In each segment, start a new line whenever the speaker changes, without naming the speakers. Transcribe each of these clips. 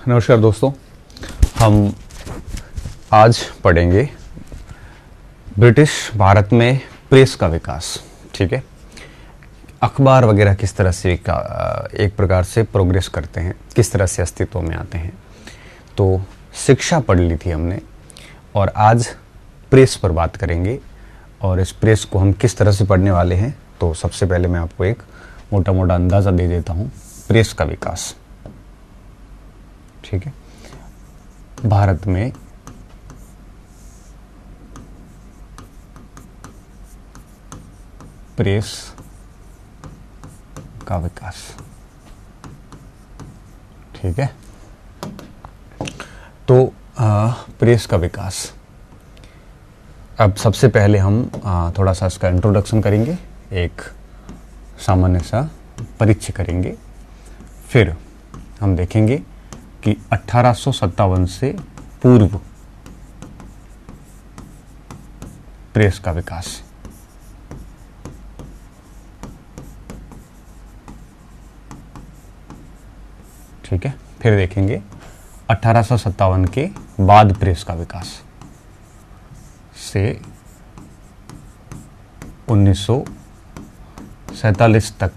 नमस्कार दोस्तों, हम आज पढ़ेंगे ब्रिटिश भारत में प्रेस का विकास। ठीक है, अखबार वगैरह किस तरह से एक प्रकार से प्रोग्रेस करते हैं, किस तरह से अस्तित्व में आते हैं। तो शिक्षा पढ़ ली थी हमने और आज प्रेस पर बात करेंगे और इस प्रेस को हम किस तरह से पढ़ने वाले हैं। तो सबसे पहले मैं आपको एक मोटा मोटा अंदाज़ा दे देता हूँ प्रेस का विकास। ठीक है, भारत में प्रेस का विकास। ठीक है, तो प्रेस का विकास, अब सबसे पहले हम थोड़ा सा इसका इंट्रोडक्शन करेंगे, एक सामान्य सा परिचय करेंगे। फिर हम देखेंगे कि 1857 से पूर्व प्रेस का विकास। ठीक है, फिर देखेंगे 1857 के बाद प्रेस का विकास से 1947 तक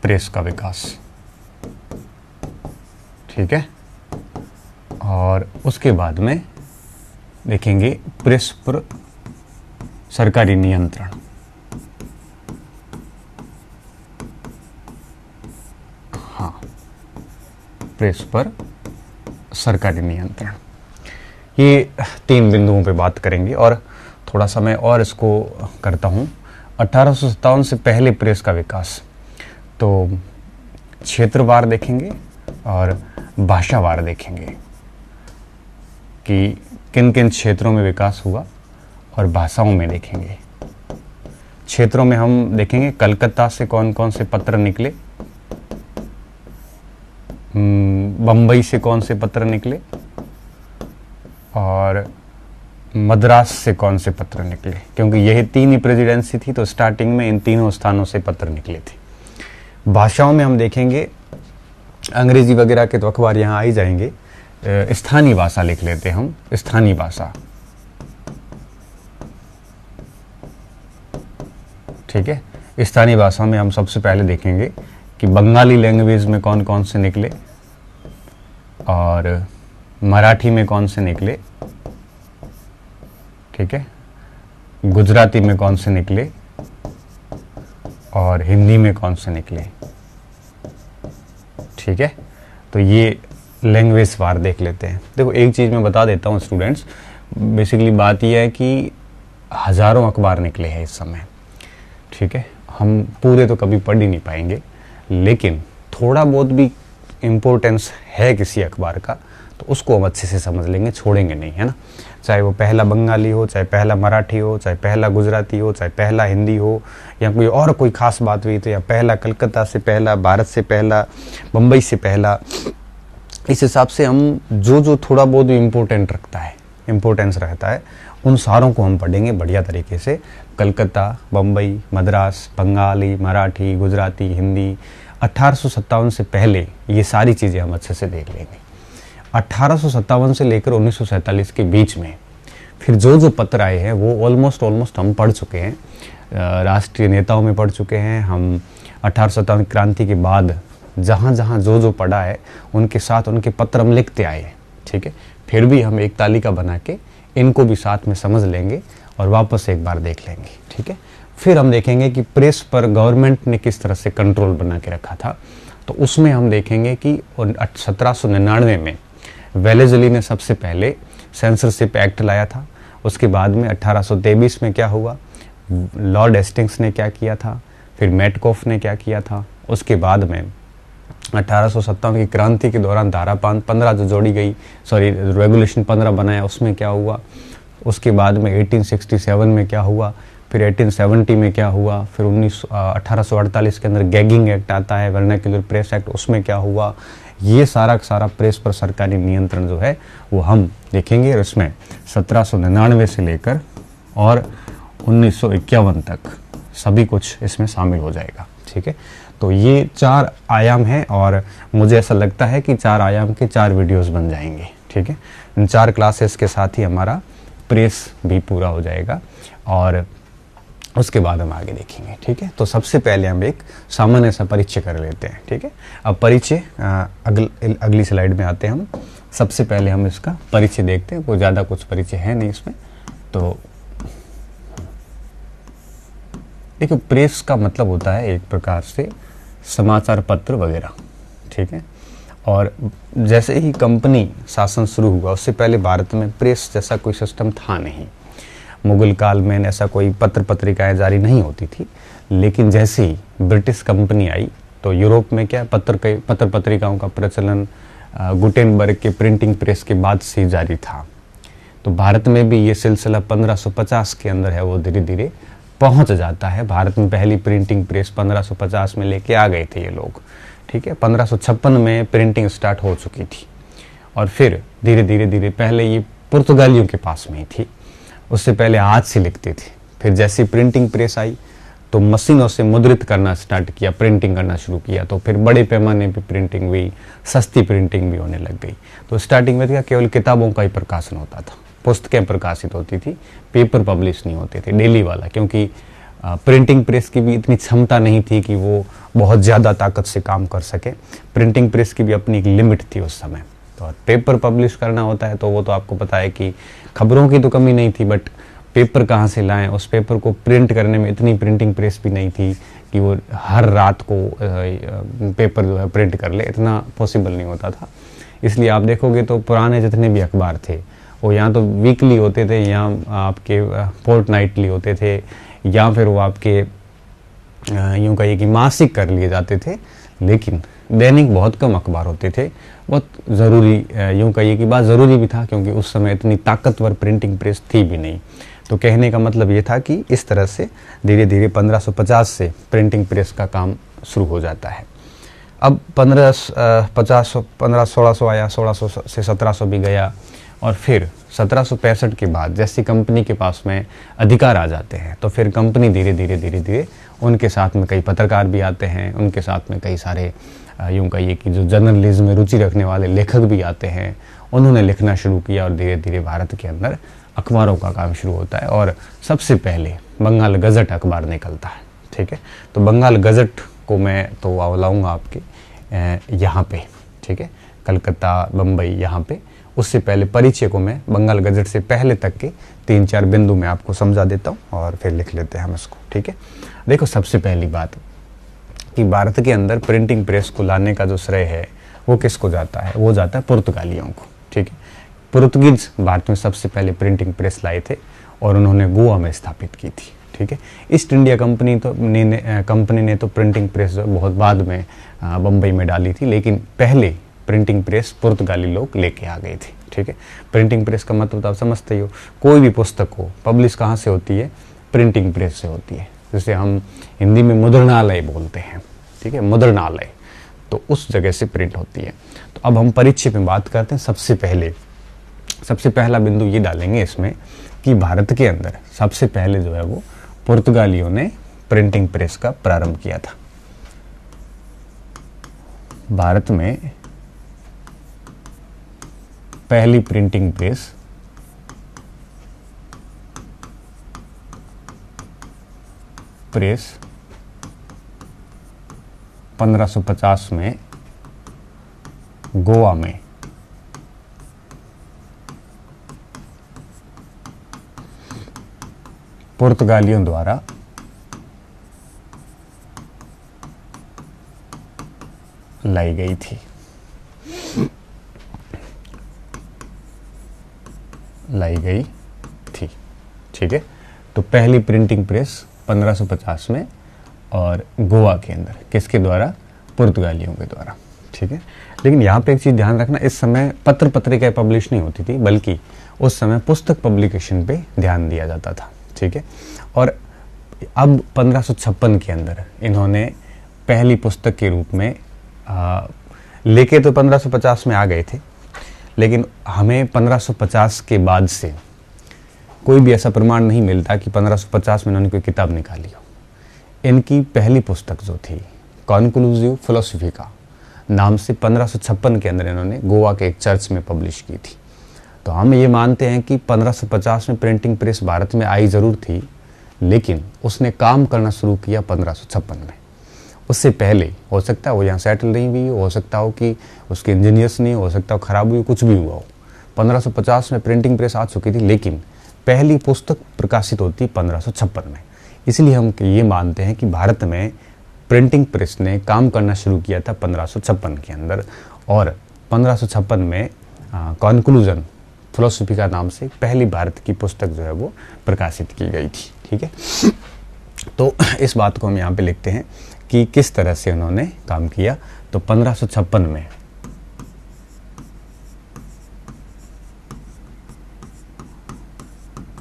प्रेस का विकास। ठीक है, और उसके बाद में देखेंगे प्रेस पर सरकारी नियंत्रण। हाँ, प्रेस पर सरकारी नियंत्रण, ये 3 बिंदुओं पे बात करेंगे और थोड़ा सा मैं और इसको करता हूँ। 1857 से पहले प्रेस का विकास, तो क्षेत्रवार देखेंगे और भाषावार देखेंगे कि किन किन क्षेत्रों में विकास हुआ और भाषाओं में देखेंगे। क्षेत्रों में हम देखेंगे कलकत्ता से कौन कौन से पत्र निकले, बम्बई से कौन से पत्र निकले और मद्रास से कौन से पत्र निकले, क्योंकि यही 3 ही प्रेसिडेंसी थी, तो स्टार्टिंग में इन तीनों स्थानों से पत्र निकले थे। भाषाओं में हम देखेंगे अंग्रेजी वगैरह के तो अखबार यहाँ आ ही जाएंगे, स्थानीय भाषा लिख लेते हैं हम, स्थानीय भाषा। ठीक है, स्थानीय भाषा में हम सबसे पहले देखेंगे कि बंगाली लैंग्वेज में कौन कौन से निकले और मराठी में कौन से निकले। ठीक है, गुजराती में कौन से निकले और हिंदी में कौन से निकले। ठीक है, तो ये लैंग्वेज वार देख लेते हैं। देखो, एक चीज़ मैं बता देता हूँ स्टूडेंट्स, बेसिकली बात यह है कि हज़ारों अखबार निकले हैं इस समय। ठीक है, हम पूरे तो कभी पढ़ ही नहीं पाएंगे, लेकिन थोड़ा बहुत भी इम्पोर्टेंस है किसी अखबार का तो उसको हम अच्छे से समझ लेंगे, छोड़ेंगे नहीं, है ना। चाहे वो पहला बंगाली हो, चाहे पहला मराठी हो, चाहे पहला गुजराती हो, चाहे पहला हिंदी हो, या कोई खास बात हुई तो या पहला कलकत्ता से पहला, भारत से पहला, बम्बई से पहला। इस हिसाब से हम जो थोड़ा बहुत इम्पोर्टेंस रहता है उन सारों को हम पढ़ेंगे बढ़िया तरीके से। कलकत्ता, बम्बई, मद्रास, बंगाली, मराठी, गुजराती, हिंदी। 1857 से पहले ये सारी चीज़ें हम अच्छे से देख लेंगे। 1857 से लेकर 1947 के बीच में फिर जो पत्र आए हैं वो ऑलमोस्ट हम पढ़ चुके हैं, राष्ट्रीय नेताओं में पढ़ चुके हैं हम। 1857 क्रांति के बाद जहाँ जो पढ़ा है उनके साथ उनके पत्र हम लिखते आए हैं। ठीक है, फिर भी हम एक तालिका बना के इनको भी साथ में समझ लेंगे और वापस एक बार देख लेंगे। ठीक है, फिर हम देखेंगे कि प्रेस पर गवर्नमेंट ने किस तरह से कंट्रोल बना के रखा था। तो उसमें हम देखेंगे कि 1799 में वेलेस्ली ने सबसे पहले सेंसरशिप एक्ट लाया था। उसके बाद में 1823 में क्या हुआ, लॉर्ड हेस्टिंग्स ने क्या किया था, फिर मेटकॉफ ने क्या किया था। उसके बाद में 1857 की क्रांति के दौरान धारा 15 जो जोड़ी गई, रेगुलेशन 15 बनाया, उसमें क्या हुआ। उसके बाद में 1867 में क्या हुआ, फिर 1870 में क्या हुआ, फिर 1848 के अंदर गैगिंग एक्ट आता है, वर्नाक्युलर प्रेस एक्ट, उसमें क्या हुआ। ये सारा प्रेस पर सरकारी नियंत्रण जो है वो हम देखेंगे। और इसमें 1799 से लेकर और 1951 तक सभी कुछ इसमें शामिल हो जाएगा। ठीक है, तो ये 4 आयाम हैं और मुझे ऐसा लगता है कि 4 आयाम के 4 वीडियोस बन जाएंगे। ठीक है, इन 4 क्लासेस के साथ ही हमारा प्रेस भी पूरा हो जाएगा और उसके बाद हम आगे देखेंगे। ठीक है, तो सबसे पहले हम एक सामान्य सा परिचय कर लेते हैं। ठीक है, अब परिचय अगली स्लाइड में आते हैं हम। सबसे पहले हम इसका परिचय देखते हैं, कोई ज़्यादा कुछ परिचय है नहीं इसमें। तो देखो, प्रेस का मतलब होता है एक प्रकार से समाचार पत्र वगैरह। ठीक है, और जैसे ही कंपनी शासन शुरू हुआ उससे पहले भारत में प्रेस जैसा कोई सिस्टम था नहीं। मुगल काल में ऐसा कोई पत्र पत्रिकाएं जारी नहीं होती थी, लेकिन जैसे ही ब्रिटिश कंपनी आई तो यूरोप में क्या पत्र पत्रिकाओं का प्रचलन गुटेनबर्ग के प्रिंटिंग प्रेस के बाद से जारी था। तो भारत में भी ये सिलसिला 1550 के अंदर है वो धीरे धीरे पहुंच जाता है। भारत में पहली प्रिंटिंग प्रेस 1550 में लेके आ गए थे ये लोग। ठीक है, 1556 में प्रिंटिंग स्टार्ट हो चुकी थी और फिर धीरे धीरे पहले ये पुर्तगालियों के पास में ही थी, उससे पहले हाथ से लिखते थे। फिर जैसी प्रिंटिंग प्रेस आई तो मशीनों से मुद्रित करना स्टार्ट किया, प्रिंटिंग करना शुरू किया, तो फिर बड़े पैमाने पे प्रिंटिंग हुई, सस्ती प्रिंटिंग भी होने लग गई। तो स्टार्टिंग में क्या केवल किताबों का ही प्रकाशन होता था, पुस्तकें प्रकाशित होती थी, पेपर पब्लिश नहीं होते थे डेली वाला, क्योंकि प्रिंटिंग प्रेस की भी इतनी क्षमता नहीं थी कि वो बहुत ज़्यादा ताकत से काम कर सके। प्रिंटिंग प्रेस की भी अपनी एक लिमिट थी उस समय। तो पेपर पब्लिश करना होता है तो वो तो आपको पता है कि खबरों की तो कमी नहीं थी, बट पेपर कहाँ से लाएं, उस पेपर को प्रिंट करने में इतनी प्रिंटिंग प्रेस भी नहीं थी कि वो हर रात को पेपर जो है प्रिंट कर ले, इतना पॉसिबल नहीं होता था। इसलिए आप देखोगे तो पुराने जितने भी अखबार थे वो या तो वीकली होते थे या आपके फोर्टनाइटली होते थे, या फिर वो आपके यूँ कहिए कि मासिक कर लिए जाते थे, लेकिन दैनिक बहुत कम अखबार होते थे। बहुत ज़रूरी, यूँ कहिए कि बात ज़रूरी भी था, क्योंकि उस समय इतनी ताकतवर प्रिंटिंग प्रेस थी भी नहीं। तो कहने का मतलब ये था कि इस तरह से धीरे धीरे 1550 से प्रिंटिंग प्रेस का काम शुरू हो जाता है। अब 1600 आया, 1600 से 1700 भी गया, और फिर 1765 के बाद जैसी कंपनी के पास में अधिकार आ जाते हैं तो फिर कंपनी धीरे धीरे उनके साथ में कई पत्रकार भी आते हैं, उनके साथ में कई सारे यूँ कहिए कि जो जर्नलिज्म में रुचि रखने वाले लेखक भी आते हैं। उन्होंने लिखना शुरू किया और धीरे धीरे भारत के अंदर अखबारों का काम शुरू होता है और सबसे पहले बंगाल गजट अखबार निकलता है। ठीक है, तो बंगाल गजट को मैं तो लाऊंगा आपके यहाँ पे। ठीक है, कलकत्ता, बम्बई, यहाँ पे। उससे पहले परिचय को मैं बंगाल गजट से पहले तक के 3-4 बिंदु में आपको समझा देता हूँ और फिर लिख लेते हैं हम इसको। ठीक है, देखो, सबसे पहली बात कि भारत के अंदर प्रिंटिंग प्रेस को लाने का जो श्रेय है वो किसको जाता है? वो जाता है पुर्तगालियों को। ठीक है, पुर्तगीज भारत में सबसे पहले प्रिंटिंग प्रेस लाए थे और उन्होंने गोवा में स्थापित की थी। ठीक है, ईस्ट इंडिया कंपनी ने तो प्रिंटिंग प्रेस जो बहुत बाद में बम्बई में डाली थी, लेकिन पहले प्रिंटिंग प्रेस पुर्तगाली लोग लेके आ गए थे। ठीक है, प्रिंटिंग प्रेस का मतलब तो आप समझते ही हो, कोई भी पुस्तक हो पब्लिश कहाँ से होती है? प्रिंटिंग प्रेस से होती है, जिसे हम हिंदी में मुद्रणालय बोलते हैं। ठीक है, मुद्रणालय, तो उस जगह से प्रिंट होती है। तो अब हम परिचय में बात करते हैं। सबसे पहला बिंदु ये डालेंगे इसमें कि भारत के अंदर सबसे पहले जो है वो पुर्तगालियों ने प्रिंटिंग प्रेस का प्रारंभ किया था। भारत में पहली प्रिंटिंग प्रेस 1550 में गोवा में पुर्तगालियों द्वारा लाई गई थी। ठीक है, तो पहली प्रिंटिंग प्रेस 1550 में और गोवा के अंदर किसके द्वारा? पुर्तगालियों के द्वारा। ठीक है, लेकिन यहाँ पे एक चीज़ ध्यान रखना, इस समय पत्र पत्रिकाएं पब्लिश नहीं होती थी, बल्कि उस समय पुस्तक पब्लिकेशन पे ध्यान दिया जाता था। ठीक है, और अब 1556 के अंदर इन्होंने पहली पुस्तक के रूप में लेके तो 1550 में आ गए थे, लेकिन हमें 1550 के बाद से कोई भी ऐसा प्रमाण नहीं मिलता कि 1550 में इन्होंने कोई किताब निकाली हो। इनकी पहली पुस्तक जो थी कॉन्क्लूसिव फिलोसफिका नाम से 1556 के अंदर इन्होंने गोवा के एक चर्च में पब्लिश की थी। तो हम ये मानते हैं कि 1550 में प्रिंटिंग प्रेस भारत में आई ज़रूर थी, लेकिन उसने काम करना शुरू किया 1556 में। उससे पहले हो सकता है वो यहाँ सेटल नहीं हुई, हो सकता हो कि उसके इंजीनियर्स नहीं, हो सकता हो खराब हुई, कुछ भी हुआ हो। 1550 में प्रिंटिंग प्रेस आ चुकी थी, लेकिन पहली पुस्तक प्रकाशित होती 1556 में। इसलिए हम ये मानते हैं कि भारत में प्रिंटिंग प्रेस ने काम करना शुरू किया था 1556 के अंदर, और 1556 में कॉन्क्लूजन फिलोसफी का नाम से पहली भारत की पुस्तक जो है वो प्रकाशित की गई थी। ठीक है, तो इस बात को हम यहाँ पे लिखते हैं कि किस तरह से उन्होंने काम किया। तो 1556 में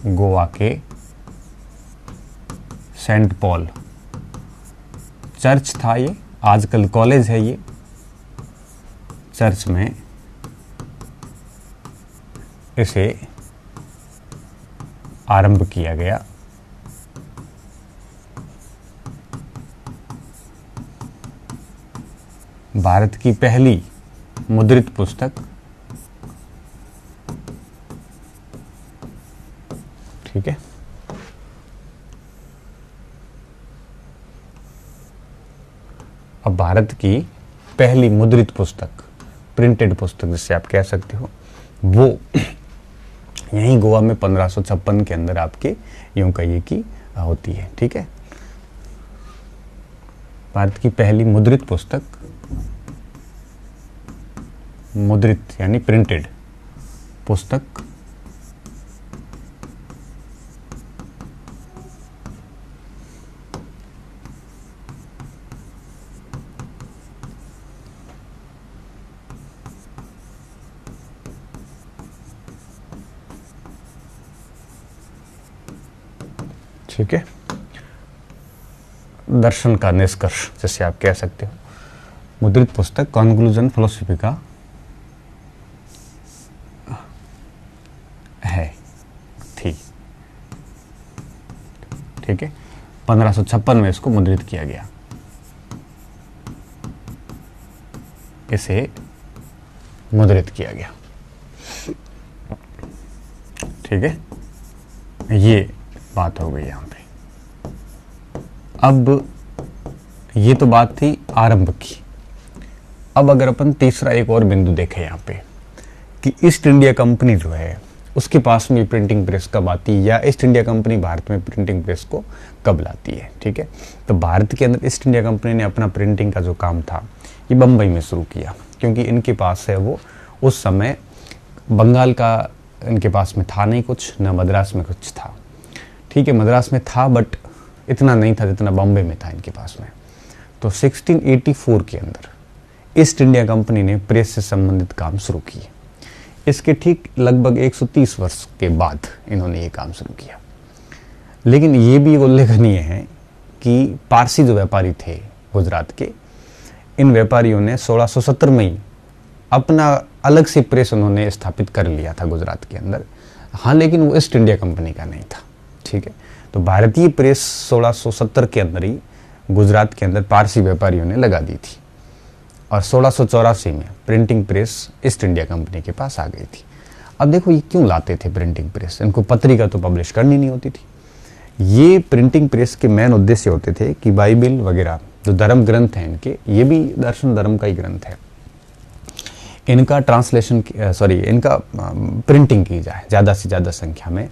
गोवा के सेंट पॉल चर्च था, ये आजकल कॉलेज है, ये चर्च में इसे आरंभ किया गया। भारत की पहली मुद्रित पुस्तक, ठीक है, अब भारत की पहली मुद्रित पुस्तक, प्रिंटेड पुस्तक जिसे आप कह सकते हो, वो यहीं गोवा में 1556 के अंदर आपके यूं कहिए कि होती है। ठीक है, भारत की पहली मुद्रित पुस्तक, मुद्रित यानी प्रिंटेड पुस्तक ठीक है, दर्शन का निष्कर्ष जैसे आप कह सकते हो, मुद्रित पुस्तक कॉन्क्लूजन फिलोसफी का है थी। ठीक है, 1556 में इसको मुद्रित किया गया, इसे मुद्रित किया गया। ठीक है, ये बात हो गई यहां पे। अब ये तो बात थी आरंभ की। अब अगर अपन तीसरा एक और बिंदु देखें यहाँ पे कि ईस्ट इंडिया कंपनी जो है उसके पास में प्रिंटिंग प्रेस कब आती है, या ईस्ट इंडिया कंपनी भारत में प्रिंटिंग प्रेस को कब लाती है। ठीक है, तो भारत के अंदर ईस्ट इंडिया कंपनी ने अपना प्रिंटिंग का जो काम था ये बम्बई में शुरू किया, क्योंकि इनके पास है वो उस समय बंगाल का इनके पास में था नहीं कुछ, न मद्रास में कुछ था। ठीक है, मद्रास में था बट इतना नहीं था जितना बॉम्बे में था इनके पास में। तो 1684 के अंदर ईस्ट इंडिया कंपनी ने प्रेस से संबंधित काम शुरू किए। इसके ठीक लगभग 130 वर्ष के बाद इन्होंने ये काम शुरू किया। लेकिन ये भी उल्लेखनीय है कि पारसी जो व्यापारी थे गुजरात के, इन व्यापारियों ने 1670 में ही अपना अलग से प्रेस उन्होंने स्थापित कर लिया था गुजरात के अंदर। हाँ, लेकिन वो ईस्ट इंडिया कंपनी का नहीं था। ठीक है, तो भारतीय प्रेस 1670 के अंदर ही गुजरात के अंदर पारसी व्यापारियों ने लगा दी थी, और 1684 में printing press east India company के पास आ गई थी। अब देखो ये क्यों लाते थे प्रिंटिंग प्रेस, इनको पत्रिका तो पब्लिश करनी नहीं होती थी। ये प्रिंटिंग प्रेस के मेन उद्देश्य होते थे कि बाइबल वगैरह जो धर्म ग्रंथ हैं इनके, ये भी दर्शन धर्म का ही ग्रंथ है, इनका ट्रांसलेशन इनका प्रिंटिंग की जाए ज़्यादा से ज़्यादा संख्या में,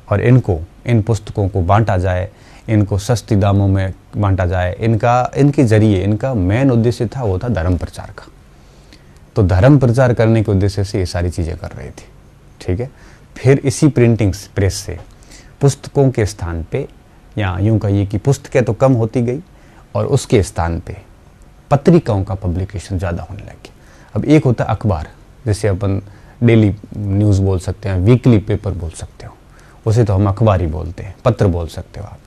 और इन पुस्तकों को बांटा जाए, इनको सस्ती दामों में बांटा जाए। इनके जरिए इनका मेन उद्देश्य था वो था धर्म प्रचार का। तो धर्म प्रचार करने के उद्देश्य से ये सारी चीज़ें कर रहे थे। ठीक है, फिर इसी प्रिंटिंग प्रेस से पुस्तकों के स्थान पे, या यूं कहिए कि पुस्तकें तो कम होती गई और उसके स्थान पे पत्रिकाओं का पब्लिकेशन ज़्यादा होने लग गया। अब एक होता है अखबार, जैसे अपन डेली न्यूज़ बोल सकते हैं, वीकली पेपर बोल सकते हो, उसे तो हम अखबार ही बोलते हैं, पत्र बोल सकते हो आप।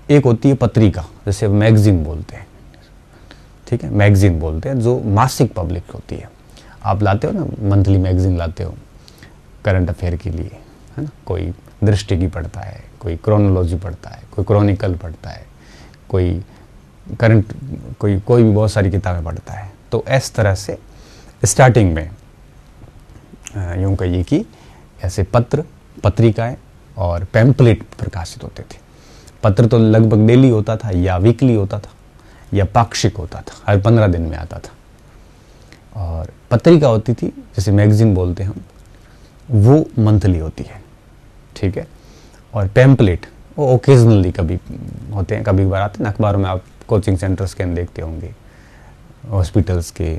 एक होती है पत्रिका, जैसे मैगजीन बोलते हैं। ठीक है, मैगजीन बोलते हैं जो मासिक पब्लिक होती है। आप लाते हो ना मंथली मैगजीन लाते हो करंट अफेयर के लिए, है ना, कोई दृष्टि की पढ़ता है, कोई क्रोनोलॉजी पढ़ता है, कोई क्रॉनिकल पढ़ता है, कोई करंट कोई भी बहुत सारी किताबें पढ़ता है। तो इस तरह से स्टार्टिंग में यूँ कहिए कि ऐसे पत्र, पत्रिकाएं और पैम्पलेट प्रकाशित होते थे। पत्र तो लगभग डेली होता था या वीकली होता था या पाक्षिक होता था, हर 15 दिन में आता था। और पत्रिका होती थी, जैसे मैगजीन बोलते हैं हम, वो मंथली होती है, ठीक है। और पैम्पलेट वो ओकेजनली कभी होते हैं, कभी बार आते हैं ना अखबारों में। आप कोचिंग सेंटर्स के अंदर देखते होंगे, हॉस्पिटल्स के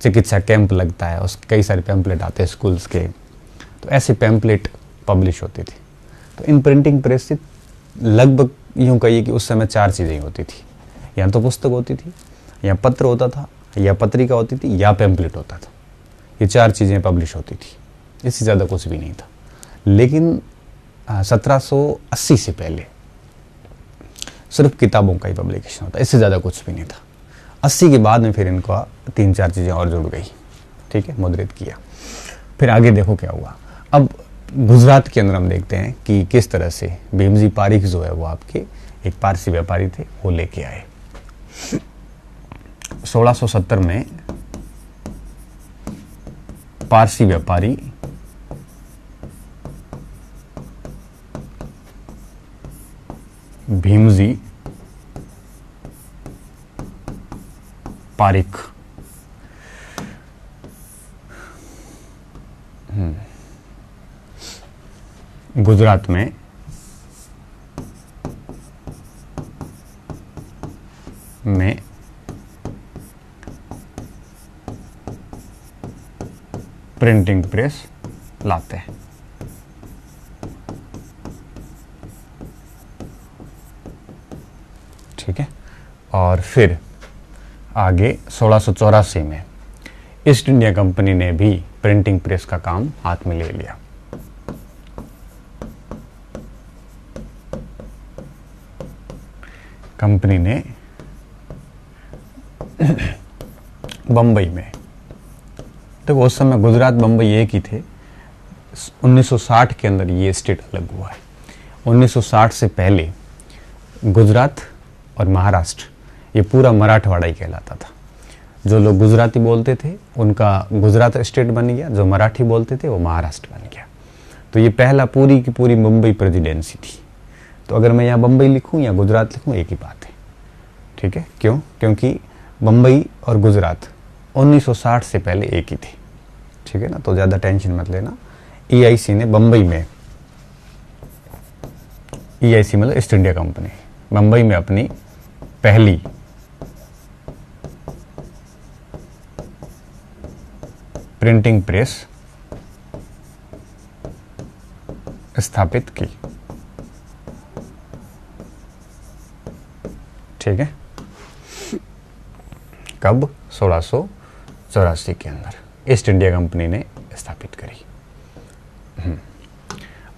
चिकित्सा कैंप लगता है, उस कई सारे पैम्पलेट आते हैं स्कूल्स के। तो ऐसे पैम्पलेट पब्लिश होती थी। तो इन प्रिंटिंग प्रेस से लगभग यूँ कहिए कि उस समय 4 चीज़ें होती थी, या तो पुस्तक होती थी, या पत्र होता था, या पत्रिका होती थी, या पैम्पलेट होता था। ये 4 चीज़ें पब्लिश होती थी, इससे ज़्यादा कुछ भी नहीं था। लेकिन 1780 से पहले सिर्फ किताबों का ही पब्लिकेशन होता, इससे ज़्यादा कुछ भी नहीं था। 80 के बाद में फिर इनका 3-4 चीज़ें और जुड़ गई, ठीक है, मुद्रित किया। फिर आगे देखो क्या हुआ। अब गुजरात के अंदर हम देखते हैं कि किस तरह से भीमजी पारिक जो है वो आपके एक पारसी व्यापारी थे, वो लेके आए। 1670 में पारसी व्यापारी भीमजी पारिक गुजरात में प्रिंटिंग प्रेस लाते हैं। ठीक है। और फिर आगे 1684 में ईस्ट इंडिया कंपनी ने भी प्रिंटिंग प्रेस का काम हाथ में ले लिया। कंपनी ने बंबई में, देखो उस समय गुजरात बंबई एक ही थे। 1960 के अंदर ये स्टेट अलग हुआ है। 1960 से पहले गुजरात और महाराष्ट्र ये पूरा मराठवाड़ा ही कहलाता था। जो लोग गुजराती बोलते थे उनका गुजरात स्टेट बन गया, जो मराठी बोलते थे वो महाराष्ट्र बन गया। तो ये पहला पूरी की पूरी मुंबई प्रेसिडेंसी थी। तो अगर मैं यहाँ बंबई लिखूँ या गुजरात लिखूँ एक ही बात है, ठीक है। क्यों? क्योंकि बंबई और गुजरात 1960 से पहले एक ही थे, ठीक है ना। तो ज़्यादा टेंशन मत लेना। EIC ने बंबई में, EIC मतलब ईस्ट इंडिया कंपनी, बंबई में अपनी पहली प्रिंटिंग प्रेस स्थापित की, ठीक है। कब? 1684 के अंदर ईस्ट इंडिया कंपनी ने स्थापित करी।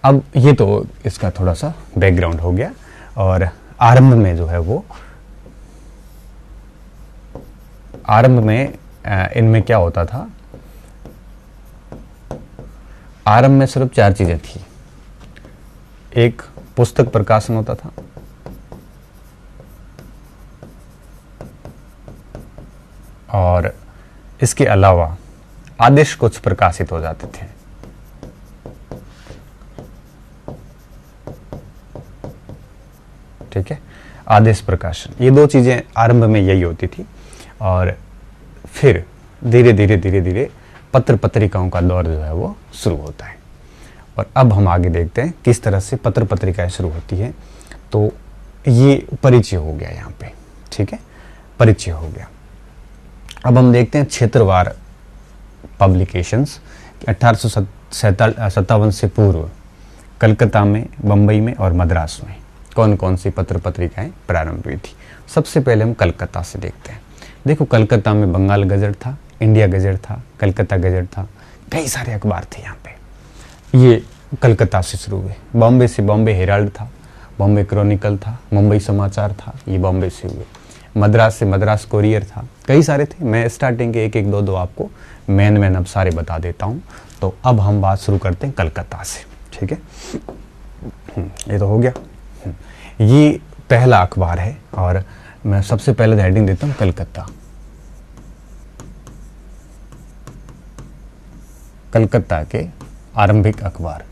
अब ये तो इसका थोड़ा सा बैकग्राउंड हो गया। और आरंभ में जो है वो, आरंभ में इनमें क्या होता था, आरंभ में सिर्फ 4 चीजें थी। एक पुस्तक प्रकाशन होता था, और इसके अलावा आदेश कुछ प्रकाशित हो जाते थे। ठीक है, आदेश प्रकाशन, ये 2 चीजें आरंभ में यही होती थी। और फिर धीरे धीरे धीरे धीरे पत्र पत्रिकाओं का दौर जो है वो शुरू होता है। और अब हम आगे देखते हैं किस तरह से पत्र पत्रिकाएं शुरू होती है। तो ये परिचय हो गया यहाँ पे, ठीक है, परिचय हो गया। अब हम देखते हैं क्षेत्रवार पब्लिकेशंस। 1857 से पूर्व कलकत्ता में, बंबई में और मद्रास में कौन कौन सी पत्र पत्रिकाएं प्रारंभ हुई थी। सबसे पहले हम कलकत्ता से देखते हैं। देखो कलकत्ता में बंगाल गजट था, इंडिया गजट था, कलकत्ता गजट था, कई सारे अखबार थे यहाँ पे। ये कलकत्ता से शुरू हुए। बॉम्बे से बॉम्बे हेराल्ड था, बॉम्बे क्रॉनिकल था, मुंबई समाचार था, ये बॉम्बे से हुए। मद्रास से मद्रास कोरियर था, कई सारे थे। मैं स्टार्टिंग के 1-1, 2-2 आपको मेन अब सारे बता देता हूँ। तो अब हम बात शुरू करते हैं कलकत्ता से, ठीक है। ये तो हो गया। ये पहला अखबार है और मैं सबसे पहले हेडिंग देता हूँ कलकत्ता। कलकत्ता के आरंभिक अखबार।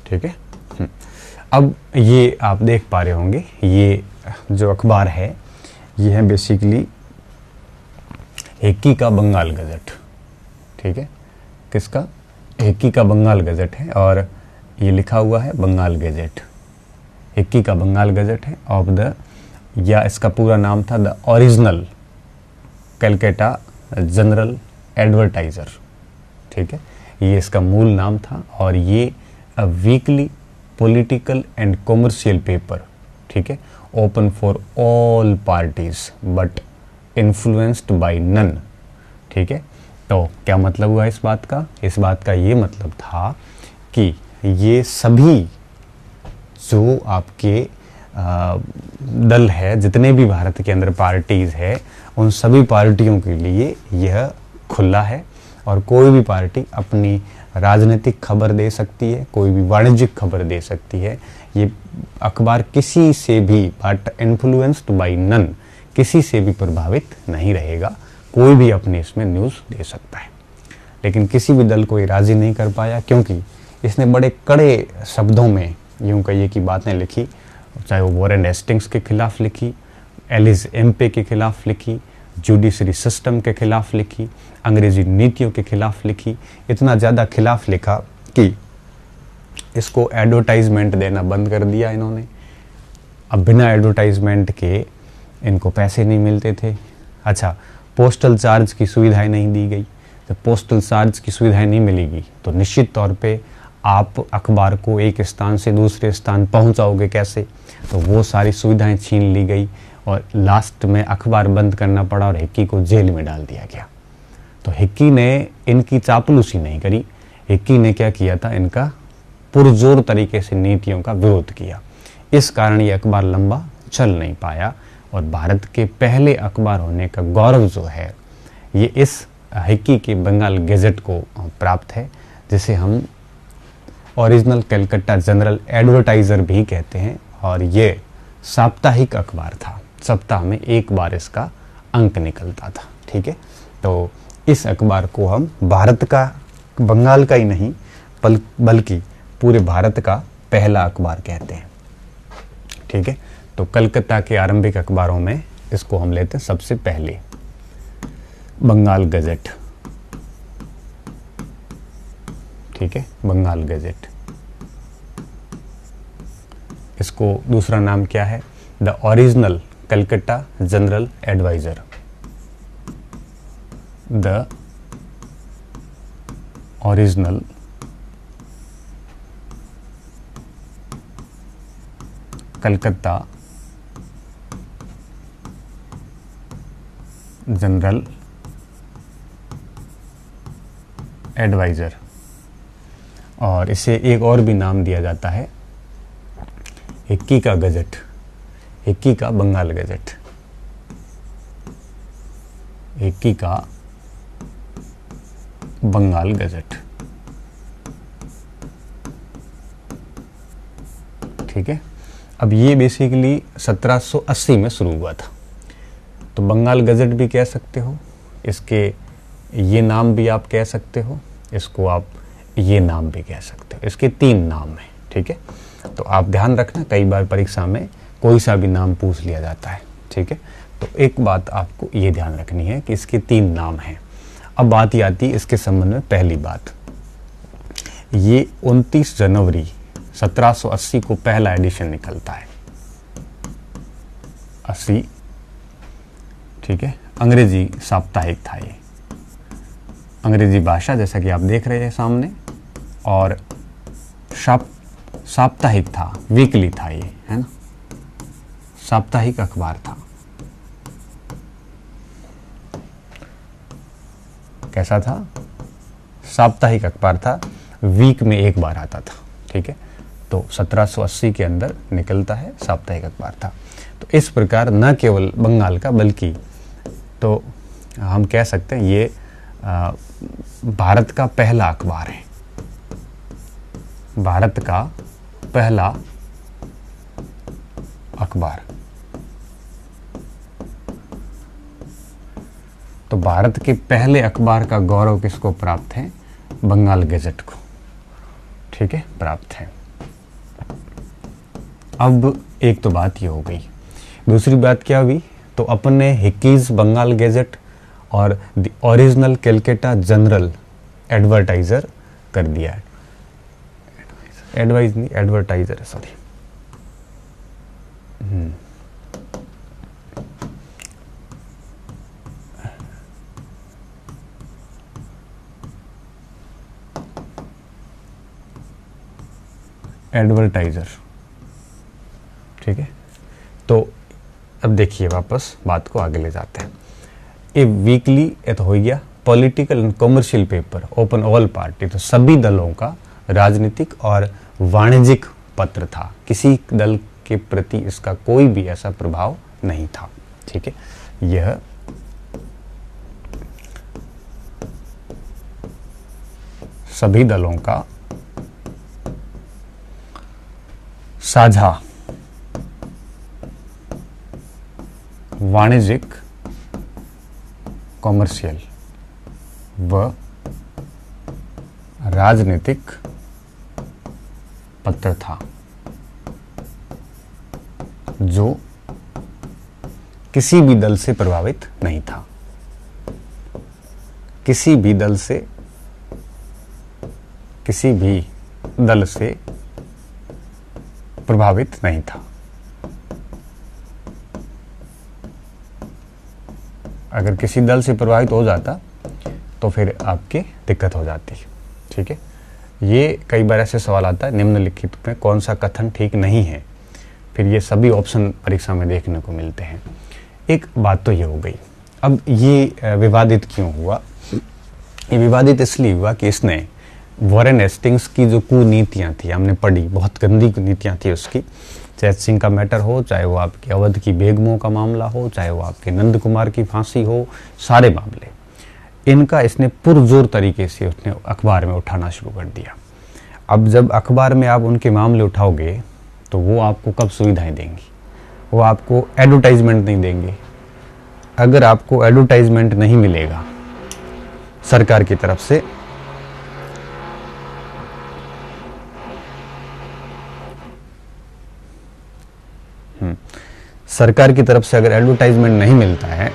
ठीक है। अब ये आप देख पा रहे होंगे, ये जो अखबार है ये है बेसिकली हिक्की का बंगाल गजट। ठीक है, किसका? हिक्की का बंगाल गजट है, और ये लिखा हुआ है बंगाल गजट। हिक्की का बंगाल गजट है ऑफ द, या इसका पूरा नाम था the original Calcutta General Advertiser. ठीक है, ये इसका मूल नाम था, और ये a weekly political and commercial paper. ठीक है, open for all parties but influenced by none. ठीक है, तो क्या मतलब हुआ इस बात का? इस बात का ये मतलब था कि ये सभी जो आपके दल है, जितने भी भारत के अंदर पार्टीज है, उन सभी पार्टियों के लिए यह खुला है, और कोई भी पार्टी अपनी राजनीतिक खबर दे सकती है, कोई भी वाणिज्यिक खबर दे सकती है। ये अखबार किसी से भी, बट इन्फ्लुएंस्ड बाय नन, किसी से भी प्रभावित नहीं रहेगा, कोई भी अपनी इसमें न्यूज़ दे सकता है। लेकिन किसी भी दल को ये राजी नहीं कर पाया, क्योंकि इसने बड़े कड़े शब्दों में यूं कहिए कि बातें लिखी, चाहे वो वॉरेन हेस्टिंग्स के खिलाफ लिखी, एलिस एम्पे के खिलाफ लिखी, जुडिशरी सिस्टम के खिलाफ लिखी, अंग्रेजी नीतियों के खिलाफ लिखी। इतना ज़्यादा खिलाफ लिखा कि इसको एडवर्टाइजमेंट देना बंद कर दिया इन्होंने। अब बिना एडवर्टाइजमेंट के इनको पैसे नहीं मिलते थे। अच्छा, पोस्टल चार्ज की सुविधाएं नहीं दी गई। जब पोस्टल चार्ज की सुविधाएं नहीं मिलेगी तो निश्चित तौर पे आप अखबार को एक स्थान से दूसरे स्थान पहुंचाओगे कैसे? तो वो सारी सुविधाएं छीन ली गई, और लास्ट में अखबार बंद करना पड़ा, और हिक्की को जेल में डाल दिया गया। तो हिक्की ने इनकी चापलूसी नहीं करी, हिक्की ने क्या किया था, इनका पुरजोर तरीके से नीतियों का विरोध किया। इस कारण ये अखबार लंबा चल नहीं पाया, और भारत के पहले अखबार होने का गौरव जो है ये इस हिक्की के बंगाल गजट को प्राप्त है, जिसे हम ओरिजिनल कलकत्ता जनरल एडवर्टाइजर भी कहते हैं। और ये साप्ताहिक अखबार था, सप्ताह में एक बार इसका अंक निकलता था। ठीक है, तो इस अखबार को हम भारत का, बंगाल का ही नहीं बल्कि पूरे भारत का पहला अखबार कहते हैं। ठीक है, तो कलकत्ता के आरंभिक अखबारों में इसको हम लेते हैं सबसे पहले, बंगाल गजट। ठीक है, बंगाल गजट। इसको दूसरा नाम क्या है? The original Calcutta General Adviser. The original Calcutta General Adviser. और इसे एक और भी नाम दिया जाता है, हिक्की का गजट, हिक्की का बंगाल गजट, हिक्की का बंगाल गजट। ठीक है, अब ये बेसिकली 1780 में शुरू हुआ था। तो बंगाल गजट भी कह सकते हो, इसके ये नाम भी आप कह सकते हो, इसको आप ये नाम भी कह सकते हो। इसके 3 नाम हैं। ठीक है, तो आप ध्यान रखना, कई बार परीक्षा में कोई सा भी नाम पूछ लिया जाता है। ठीक है, तो एक बात आपको ये ध्यान रखनी है कि इसके 3 नाम हैं। अब बात ही आती है इसके संबंध में। पहली बात, ये 29 जनवरी 1780 को पहला एडिशन निकलता है, 80। ठीक है, अंग्रेजी साप्ताहिक था ये, अंग्रेजी भाषा जैसा कि आप देख रहे हैं सामने, और साप्ताहिक था, वीकली था ये, है ना, साप्ताहिक अखबार था। कैसा था? साप्ताहिक अखबार था, वीक में एक बार आता था। ठीक है, तो 1780 के अंदर निकलता है, साप्ताहिक अखबार था। तो इस प्रकार न केवल बंगाल का बल्कि तो हम कह सकते हैं ये भारत का पहला अखबार है, भारत का पहला अखबार। तो भारत के पहले अखबार का गौरव किसको प्राप्त है? बंगाल गैजेट को, ठीक है, प्राप्त है। अब एक तो बात ये हो गई, दूसरी बात क्या हुई? तो अपन ने हिकीज बंगाल गैजेट और the original Calcutta general advertiser कर दिया है। एडवाइज नहीं, एडवर्टाइजर है, सॉरी। एडवर्टाइजर, ठीक है। तो अब देखिए, वापस बात को आगे ले जाते हैं। ए वीकली, ये तो हो गया political and commercial paper open all party, तो सभी दलों का राजनीतिक और वाणिज्यिक पत्र था, किसी दल के प्रति इसका कोई भी ऐसा प्रभाव नहीं था, ठीक है। यह सभी दलों का साझा वाणिज्यिक, कॉमर्शियल व राजनीतिक पत्र था, जो किसी भी दल से प्रभावित नहीं था, किसी भी दल से प्रभावित नहीं था। अगर किसी दल से प्रभावित हो जाता तो फिर आपकी दिक्कत हो जाती, ठीक है। ये कई बार ऐसे सवाल आता है निम्नलिखित में कौन सा कथन ठीक नहीं है, फिर ये सभी ऑप्शन परीक्षा में देखने को मिलते हैं। एक बात तो ये हो गई। अब ये विवादित क्यों हुआ? ये विवादित इसलिए हुआ कि इसने वॉरेन हेस्टिंग्स की जो कुनीतियां थी, हमने पढ़ी, बहुत गंदी नीतियां थी उसकी, चाहे सिंह का मैटर हो, चाहे वो आपके अवध की बेगमों का मामला हो, चाहे वो आपके नंद कुमार की फांसी हो, सारे मामले इनका इसने पुरजोर तरीके से उसने अखबार में उठाना शुरू कर दिया। अब जब अखबार में आप उनके मामले उठाओगे तो वो आपको कब सुविधाएं देंगी? वो आपको एडवर्टाइजमेंट नहीं देंगे। अगर आपको एडवर्टाइजमेंट नहीं मिलेगा सरकार की तरफ से, सरकार की तरफ से अगर एडवर्टाइजमेंट नहीं मिलता है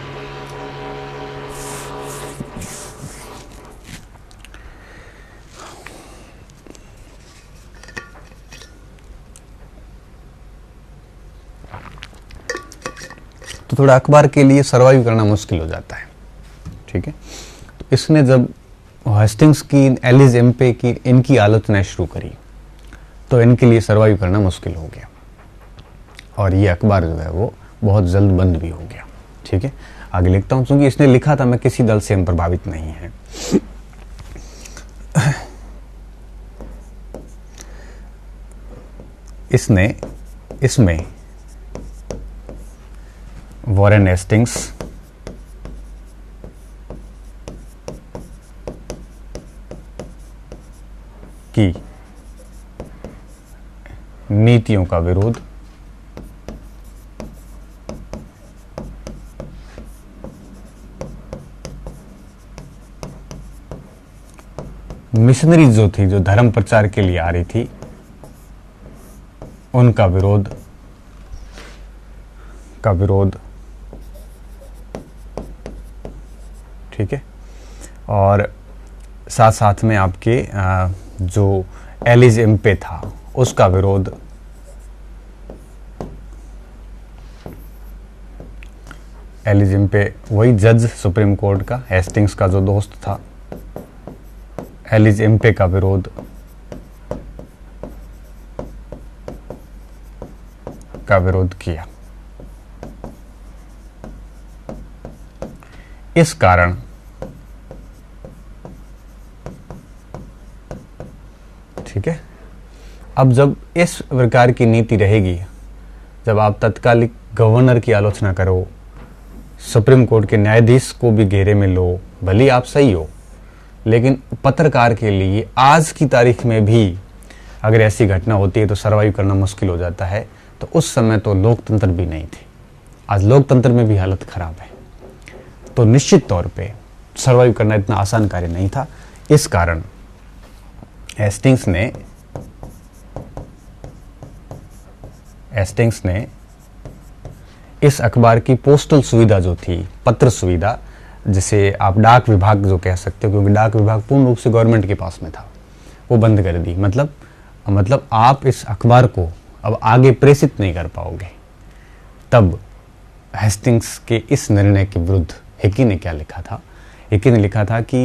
तो थोड़ा अखबार के लिए सरवाइव करना मुश्किल हो जाता है, ठीक है। तो इसने जब हेस्टिंग्स की, एलिस एम्पे की, इनकी आलोचना शुरू करी तो इनके लिए सरवाइव करना मुश्किल हो गया और ये अखबार जो है वो बहुत जल्द बंद भी हो गया, ठीक है। आगे लिखता हूं, क्योंकि इसने लिखा था मैं किसी दल से हम प्रभावित नहीं है। इसमें वॉरेन हेस्टिंग्स की नीतियों का विरोध मिशनरी जो थी, जो धर्म प्रचार के लिए आ रही थी, उनका विरोध ठीक है। और साथ साथ में आपके जो एलिस एम्पे था उसका विरोध, एलिस एम्पे वही जज सुप्रीम कोर्ट का, हेस्टिंग्स का जो दोस्त था, एलिस एम्पे का विरोध किया। इस कारण ठीक है, अब जब इस प्रकार की नीति रहेगी, जब आप तत्कालिक गवर्नर की आलोचना करो, सुप्रीम कोर्ट के न्यायाधीश को भी घेरे में लो, भले आप सही हो, लेकिन पत्रकार के लिए आज की तारीख में भी अगर ऐसी घटना होती है तो सर्वाइव करना मुश्किल हो जाता है। तो उस समय तो लोकतंत्र भी नहीं थे, आज लोकतंत्र में भी हालत खराब है। तो निश्चित तौर पे सर्वाइव करना इतना आसान कार्य नहीं था। इस कारण हेस्टिंग्स ने इस अखबार की पोस्टल सुविधा जो थी, पत्र सुविधा, जिसे आप डाक विभाग जो कह सकते हो, क्योंकि डाक विभाग पूर्ण रूप से गवर्नमेंट के पास में था, वो बंद कर दी। मतलब आप इस अखबार को अब आगे प्रेषित नहीं कर पाओगे। तब हेस्टिंग्स के इस निर्णय के विरुद्ध हिकी ने क्या लिखा था? हिकी ने लिखा था कि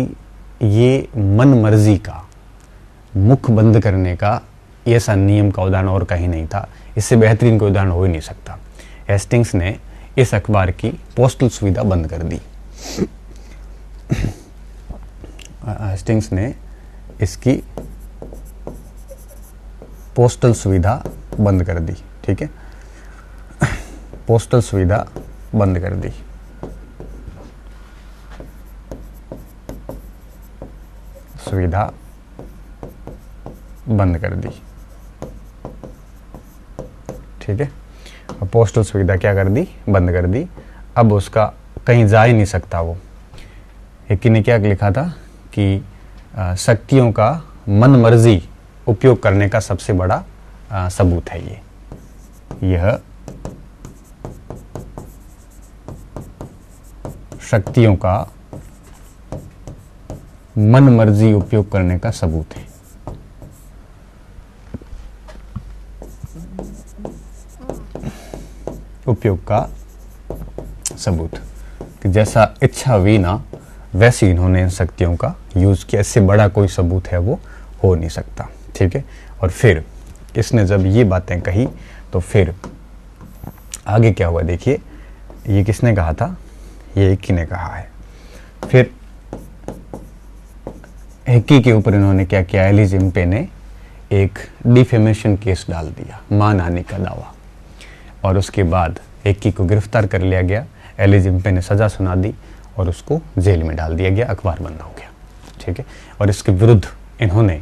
ये मन मर्जी का, मुख बंद करने का ऐसा नियम का उदाहरण और कहीं नहीं था, इससे बेहतरीन कोई उदाहरण हो ही नहीं सकता। हेस्टिंग्स ने इस अखबार की पोस्टल सुविधा बंद कर दी। हेस्टिंग्स ने इसकी पोस्टल सुविधा बंद कर दी, ठीक है, पोस्टल सुविधा बंद कर दी। सुविधा बंद कर दी, ठीक है। पोस्टल सुविधा क्या कर दी? बंद कर दी। अब उसका कहीं जा ही नहीं सकता वो। हिकी ने क्या लिखा था कि शक्तियों का मन मर्जी उपयोग करने का सबसे बड़ा सबूत है यह शक्तियों का मन मर्जी उपयोग करने का सबूत है। उपयोग का सबूत कि जैसा इच्छा हुई ना वैसे इन्होंने इन शक्तियों का यूज किया, इससे बड़ा कोई सबूत है वो हो नहीं सकता, ठीक है। और फिर इसने जब ये बातें कही तो फिर आगे क्या हुआ देखिए। ये किसने कहा था? ये हिकी ने कहा है। फिर हिकी के ऊपर इन्होंने क्या किया? एली जिम्पे ने एक डिफेमेशन केस डाल दिया, मान हानि का दावा, और उसके बाद हिकी को गिरफ्तार कर लिया गया। एली जिम्पे ने सजा सुना दी और उसको जेल में डाल दिया गया, अखबार बंद हो गया, ठीक है। और इसके विरुद्ध इन्होंने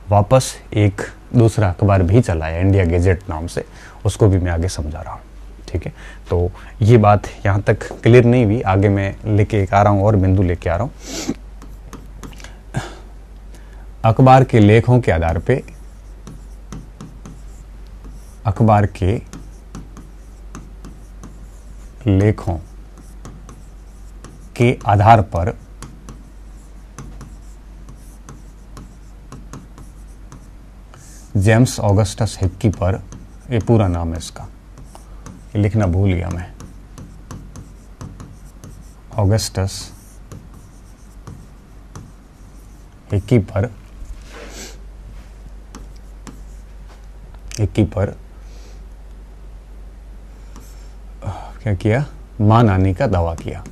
वापस एक दूसरा अखबार भी चलाया, इंडिया गेजेट नाम से, उसको भी मैं आगे समझा रहा हूँ, ठीक है। तो ये बात यहाँ तक क्लियर नहीं हुई, आगे मैं लेके आ रहा हूँ और बिंदु लेके आ रहा हूँ। अखबार के लेखों के आधार पे, अखबार के लेखों के आधार पर जेम्स ऑगस्टस हिक्की पर, ये पूरा नाम है इसका, ये लिखना भूल गया मैं, ऑगस्टस हिक्की पर क्या किया? मान हानि का दावा किया,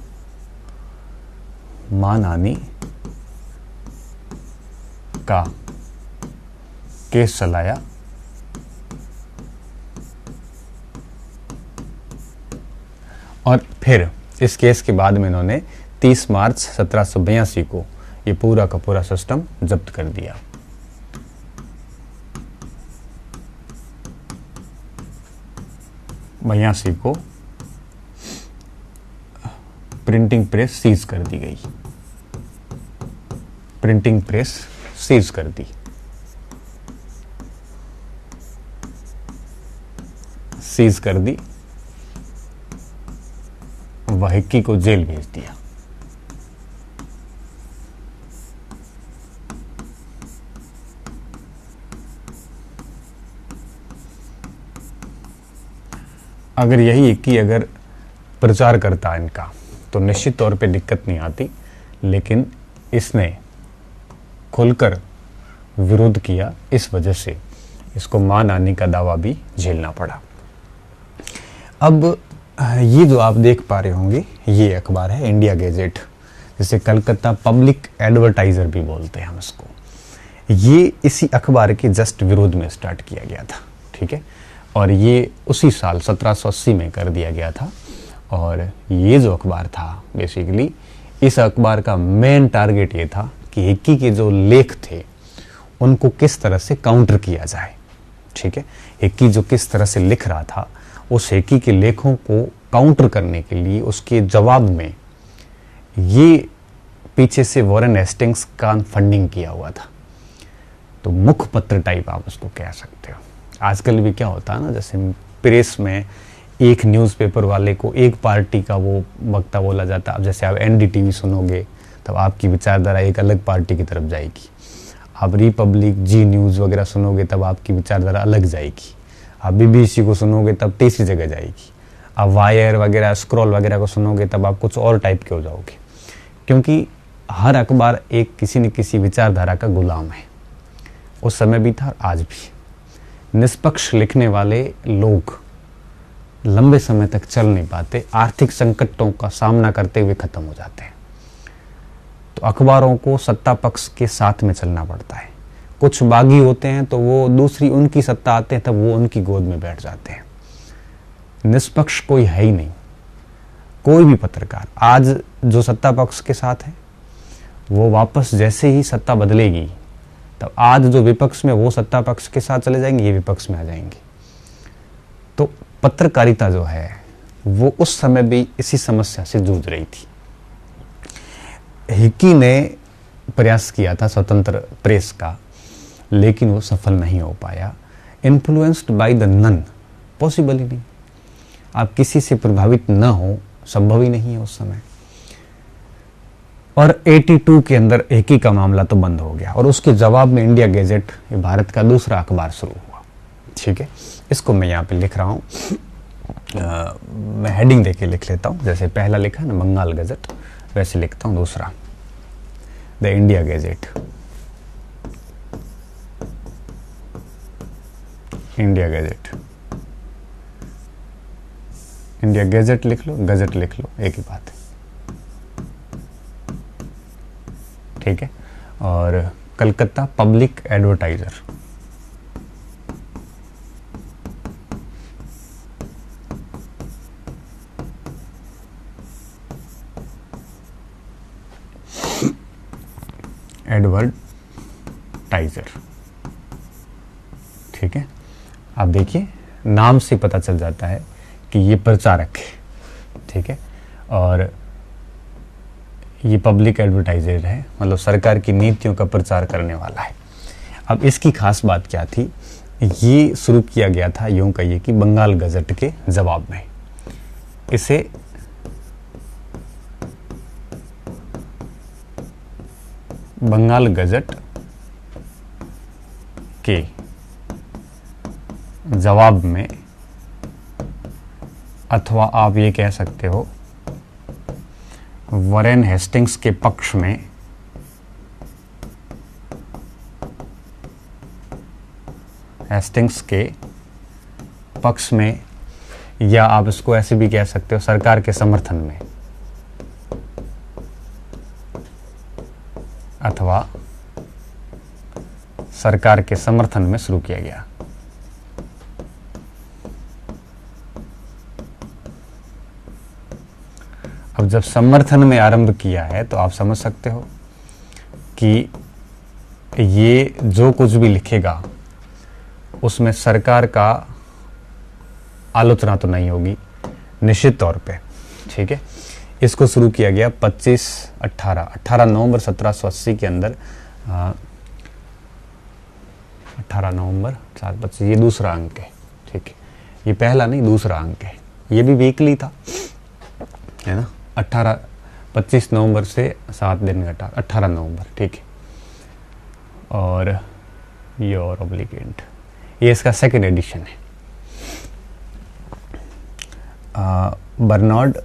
मान हानि का केस चलाया। और फिर इस केस के बाद में इन्होंने 30 मार्च 1782 को ये पूरा का पूरा सिस्टम जब्त कर दिया। बयासी को प्रिंटिंग प्रेस सीज कर दी गई, प्रिंटिंग प्रेस सीज कर दी, सीज कर दी, हिक्की को जेल भेज दिया। अगर यही हिक्की अगर प्रचार करता इनका तो निश्चित तौर पे दिक्कत नहीं आती, लेकिन इसने खुलकर विरोध किया, इस वजह से इसको मान हानि का दावा भी झेलना पड़ा। अब ये जो आप देख पा रहे होंगे ये अखबार है इंडिया गेजेट, जिसे कलकत्ता पब्लिक एडवर्टाइजर भी बोलते हैं हम इसको। ये इसी अखबार के जस्ट विरोध में स्टार्ट किया गया था, ठीक है। और ये उसी साल 1780 में कर दिया गया था। और ये जो अखबार था बेसिकली, इस अखबार का मेन टारगेट ये था कि हिक्की के जो लेख थे उनको किस तरह से काउंटर किया जाए। ठीक है, हिक्की जो किस तरह से लिख रहा था, उस हिक्की के लेखों को काउंटर करने के लिए उसके जवाब में ये पीछे से वॉरेन हेस्टिंग्स का फंडिंग किया हुआ था। तो मुखपत्र टाइप आप उसको कह सकते हो। आजकल भी क्या होता है ना, जैसे प्रेस में एक न्यूज़पेपर वाले को एक पार्टी का वो वक्ता बोला जाता है। अब जैसे आप एनडीटीवी सुनोगे तब आपकी विचारधारा एक अलग पार्टी की तरफ जाएगी। आप रिपब्लिक, जी न्यूज़ वगैरह सुनोगे तब आपकी विचारधारा अलग जाएगी। आप बीबीसी को सुनोगे तब तीसरी जगह जाएगी। आप वायर वगैरह, स्क्रॉल वगैरह को सुनोगे तब आप कुछ और टाइप के हो जाओगे, क्योंकि हर अखबार एक किसी न किसी विचारधारा का गुलाम है। उस समय भी था, आज भी। निष्पक्ष लिखने वाले लोग लंबे समय तक चल नहीं पाते, आर्थिक संकटों का सामना करते हुए खत्म हो जाते हैं। तो अखबारों को सत्ता पक्ष के साथ में चलना पड़ता है। कुछ बागी होते हैं तो वो दूसरी उनकी सत्ता आते हैं तब वो उनकी गोद में बैठ जाते हैं। निष्पक्ष कोई है ही नहीं। कोई भी पत्रकार आज जो सत्ता पक्ष के साथ है, वो वापस जैसे ही सत्ता बदलेगी तब आज जो विपक्ष में, वो सत्ता पक्ष के साथ चले जाएंगे, ये विपक्ष में आ जाएंगे। तो पत्रकारिता जो है वो उस समय भी इसी समस्या से जूझ रही थी। हिक्की ने प्रयास किया था स्वतंत्र प्रेस का, लेकिन वो सफल नहीं हो पाया। Influenced by the none, possible ही नहीं। आप किसी से प्रभावित न हो, संभव ही नहीं है उस समय। और 82 के अंदर हिक्की का मामला तो बंद हो गया और उसके जवाब में इंडिया गैजेट, भारत का दूसरा अखबार शुरू हुआ। ठीक है, इसको मैं यहाँ पे लिख रहा हूँ। मैं हेडिंग देके लिख लेता हूँ। जैसे पहला लिखा है ना बंगाल गजट, वैसे लिखता हूँ दूसरा, the India gadget. India gadget, India gadget लिख लो, गजट लिख लो, एक ही बात है। ठीक है, और कलकत्ता पब्लिक एडवर्टाइजर, एडवर्टाइजर। ठीक है, आप देखिए नाम से पता चल जाता है कि ये प्रचारक है। ठीक है, और ये पब्लिक एडवर्टाइजर है, मतलब सरकार की नीतियों का प्रचार करने वाला है। अब इसकी खास बात क्या थी, ये शुरू किया गया था यूं कहिए कि बंगाल गजट के जवाब में। इसे बंगाल गजट के जवाब में, अथवा आप ये कह सकते हो वॉरेन हेस्टिंग्स के पक्ष में, हेस्टिंग्स के पक्ष में, या आप इसको ऐसे भी कह सकते हो सरकार के समर्थन में, अथवा सरकार के समर्थन में शुरू किया गया। अब जब समर्थन में आरंभ किया है तो आप समझ सकते हो कि ये जो कुछ भी लिखेगा उसमें सरकार का आलोचना तो नहीं होगी, निश्चित तौर पे। ठीक है, इसको शुरू किया गया 18 नवंबर 1780 के अंदर। 18 नवंबर 7:25, ये दूसरा अंक है। ठीक है, ये पहला नहीं, दूसरा अंक है। ये भी वीकली था, है ना। 25 नवंबर से 7 दिन घटा, 18 नवंबर। ठीक है, और ये और ऑब्लिगेंट, ये इसका सेकेंड एडिशन है। बर्नार्ड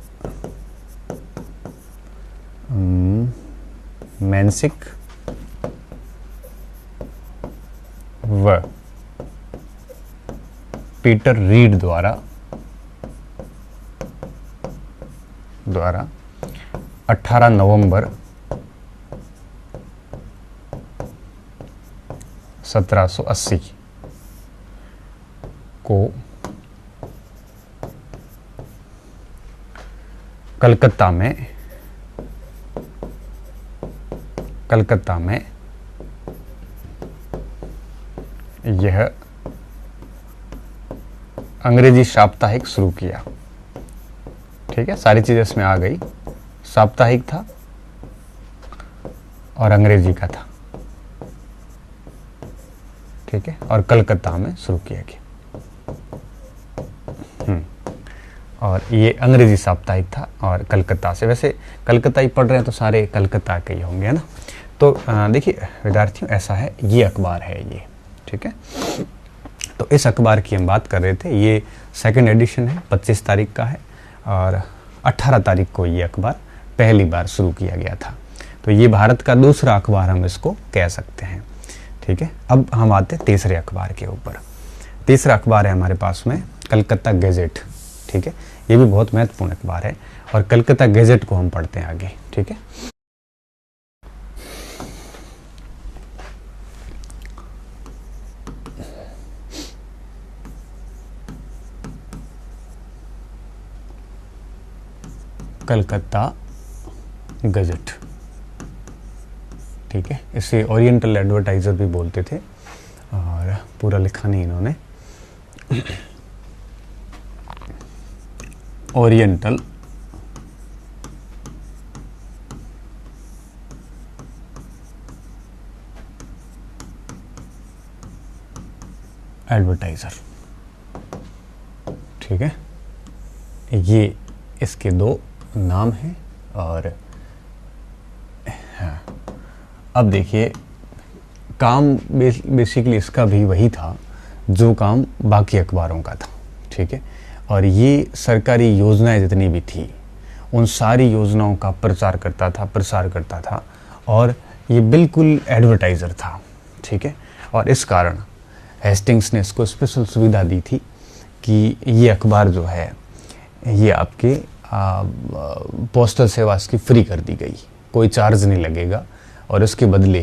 मैंसिक व पीटर रीड द्वारा 18 नवंबर 1780 को कलकत्ता में यह अंग्रेजी साप्ताहिक शुरू किया। ठीक है, सारी चीजें इसमें आ गई। साप्ताहिक था और अंग्रेजी का था। ठीक है, और कलकत्ता में शुरू किया गया। और ये अंग्रेजी साप्ताहिक था और कलकत्ता से, वैसे कलकत्ता ही पढ़ रहे हैं तो सारे कलकत्ता के ही होंगे, है ना। तो देखिए विद्यार्थियों, ऐसा है, ये अखबार है ये। ठीक है, तो इस अखबार की हम बात कर रहे थे। ये सेकंड एडिशन है, 25 तारीख का है और 18 तारीख को ये अखबार पहली बार शुरू किया गया था। तो ये भारत का दूसरा अखबार हम इसको कह सकते हैं। ठीक है, अब हम आते हैं तीसरे अखबार के ऊपर। तीसरा अखबार है हमारे पास में कलकत्ता गैजेट। ठीक है, ये भी बहुत महत्वपूर्ण अखबार है और कलकत्ता गैजेट को हम पढ़ते हैं आगे। ठीक है, कलकत्ता गजट। ठीक है, इसे ओरिएंटल एडवर्टाइजर भी बोलते थे और पूरा लिखा नहीं इन्होंने, ओरिएंटल एडवर्टाइजर। ठीक है, ये इसके दो नाम है। और हाँ, अब देखिए, काम बेसिकली इसका भी वही था जो काम बाकी अखबारों का था। ठीक है, और ये सरकारी योजनाएं जितनी भी थी उन सारी योजनाओं का प्रसार करता था और ये बिल्कुल एडवर्टाइज़र था। ठीक है, और इस कारण हेस्टिंग्स ने इसको स्पेशल सुविधा दी थी कि ये अखबार जो है ये आपके पोस्टल सेवा इसकी फ्री कर दी गई, कोई चार्ज नहीं लगेगा। और इसके बदले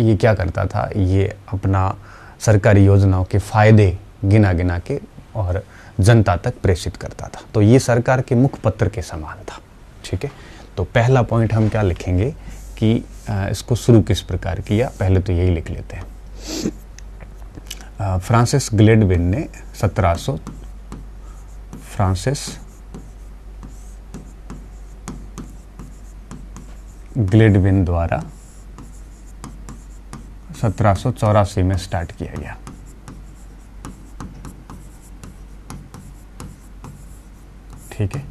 ये क्या करता था, ये अपना सरकारी योजनाओं के फायदे गिना गिना के और जनता तक प्रेषित करता था। तो ये सरकार के मुखपत्र के समान था। ठीक है, तो पहला पॉइंट हम क्या लिखेंगे कि इसको शुरू किस प्रकार किया, पहले तो यही लिख लेते हैं। फ्रांसिस ग्लेडविन ने 1700 फ्रांसिस ग्लेडविन द्वारा 1784 में स्टार्ट किया गया। ठीक है,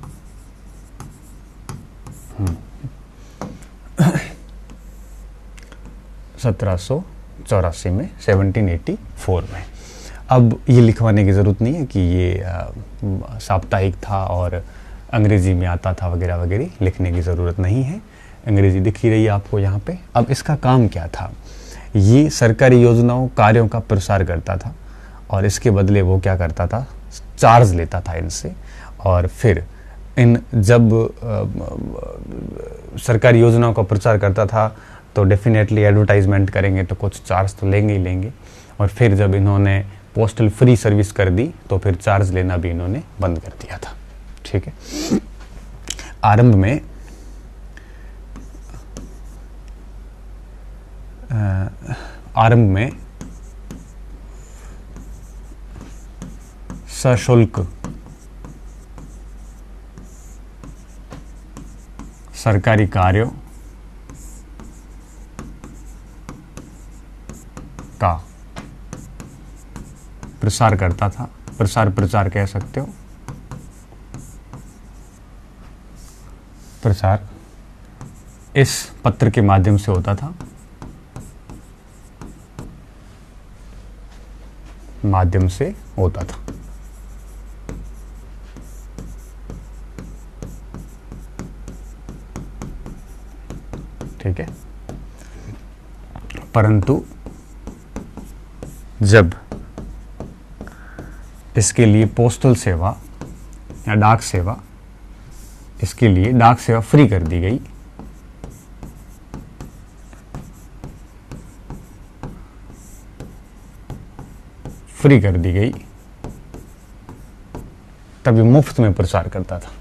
1784 में, 1784 में। अब ये लिखवाने की ज़रूरत नहीं है कि ये साप्ताहिक था और अंग्रेजी में आता था वगैरह वगैरह, लिखने की ज़रूरत नहीं है। अंग्रेजी दिख ही रही है आपको यहाँ पे। अब इसका काम क्या था, ये सरकारी योजनाओं कार्यों का प्रसार करता था और इसके बदले वो क्या करता था, चार्ज लेता था इनसे। और फिर जब सरकारी योजनाओं का प्रचार करता था तो डेफिनेटली एडवर्टाइजमेंट करेंगे तो कुछ चार्ज तो लेंगे ही लेंगे। और फिर जब इन्होंने पोस्टल फ्री सर्विस कर दी तो फिर चार्ज लेना भी इन्होंने बंद कर दिया था। ठीक है, आरंभ में सशुल्क सरकारी कार्यों का प्रसार करता था। प्रचार कह सकते हो। प्रचार इस पत्र के माध्यम से होता था, ठीक है, परंतु जब इसके लिए पोस्टल सेवा या डाक सेवा, इसके लिए डाक सेवा फ्री कर दी गई, तब ये मुफ्त में प्रचार करता था।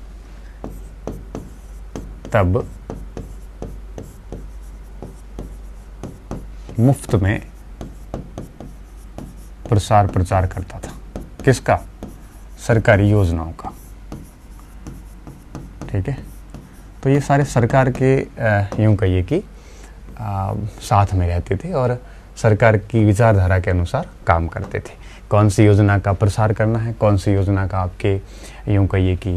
तब मुफ्त में प्रसार प्रचार करता था। किसका? सरकारी योजनाओं का। ठीक है, तो ये सारे सरकार के यूं कहिए कि साथ में रहते थे और सरकार की विचारधारा के अनुसार काम करते थे। कौन सी योजना का प्रसार करना है, कौन सी योजना का आपके यूं कहिए कि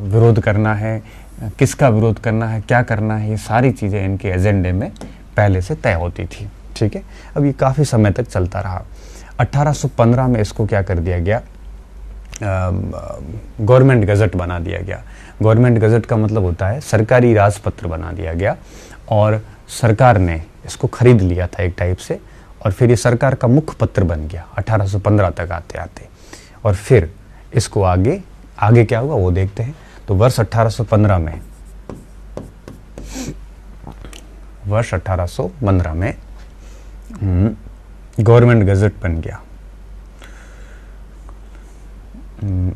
विरोध करना है, किसका विरोध करना है, क्या करना है, ये सारी चीज़ें इनके एजेंडे में पहले से तय होती थी। ठीक है, अब ये काफ़ी समय तक चलता रहा। 1815 में इसको क्या कर दिया गया, गवर्नमेंट गजट बना दिया गया। गवर्नमेंट गजट का मतलब होता है सरकारी राजपत्र बना दिया गया और सरकार ने इसको खरीद लिया था एक टाइप से, और फिर ये सरकार का मुख्य पत्र बन गया 1815 तक आते आते। और फिर इसको आगे आगे क्या हुआ वो देखते हैं। तो वर्ष 1815 में गवर्नमेंट गजट बन गया।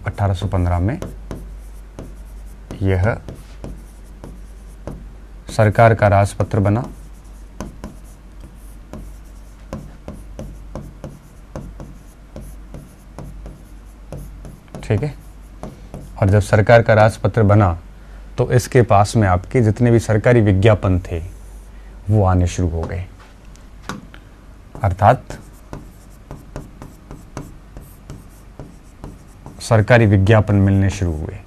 1815 में यह सरकार का राजपत्र बना। ठीक है, और जब सरकार का राजपत्र बना तो इसके पास में आपके जितने भी सरकारी विज्ञापन थे वो आने शुरू हो गए। अर्थात सरकारी विज्ञापन मिलने शुरू हुए।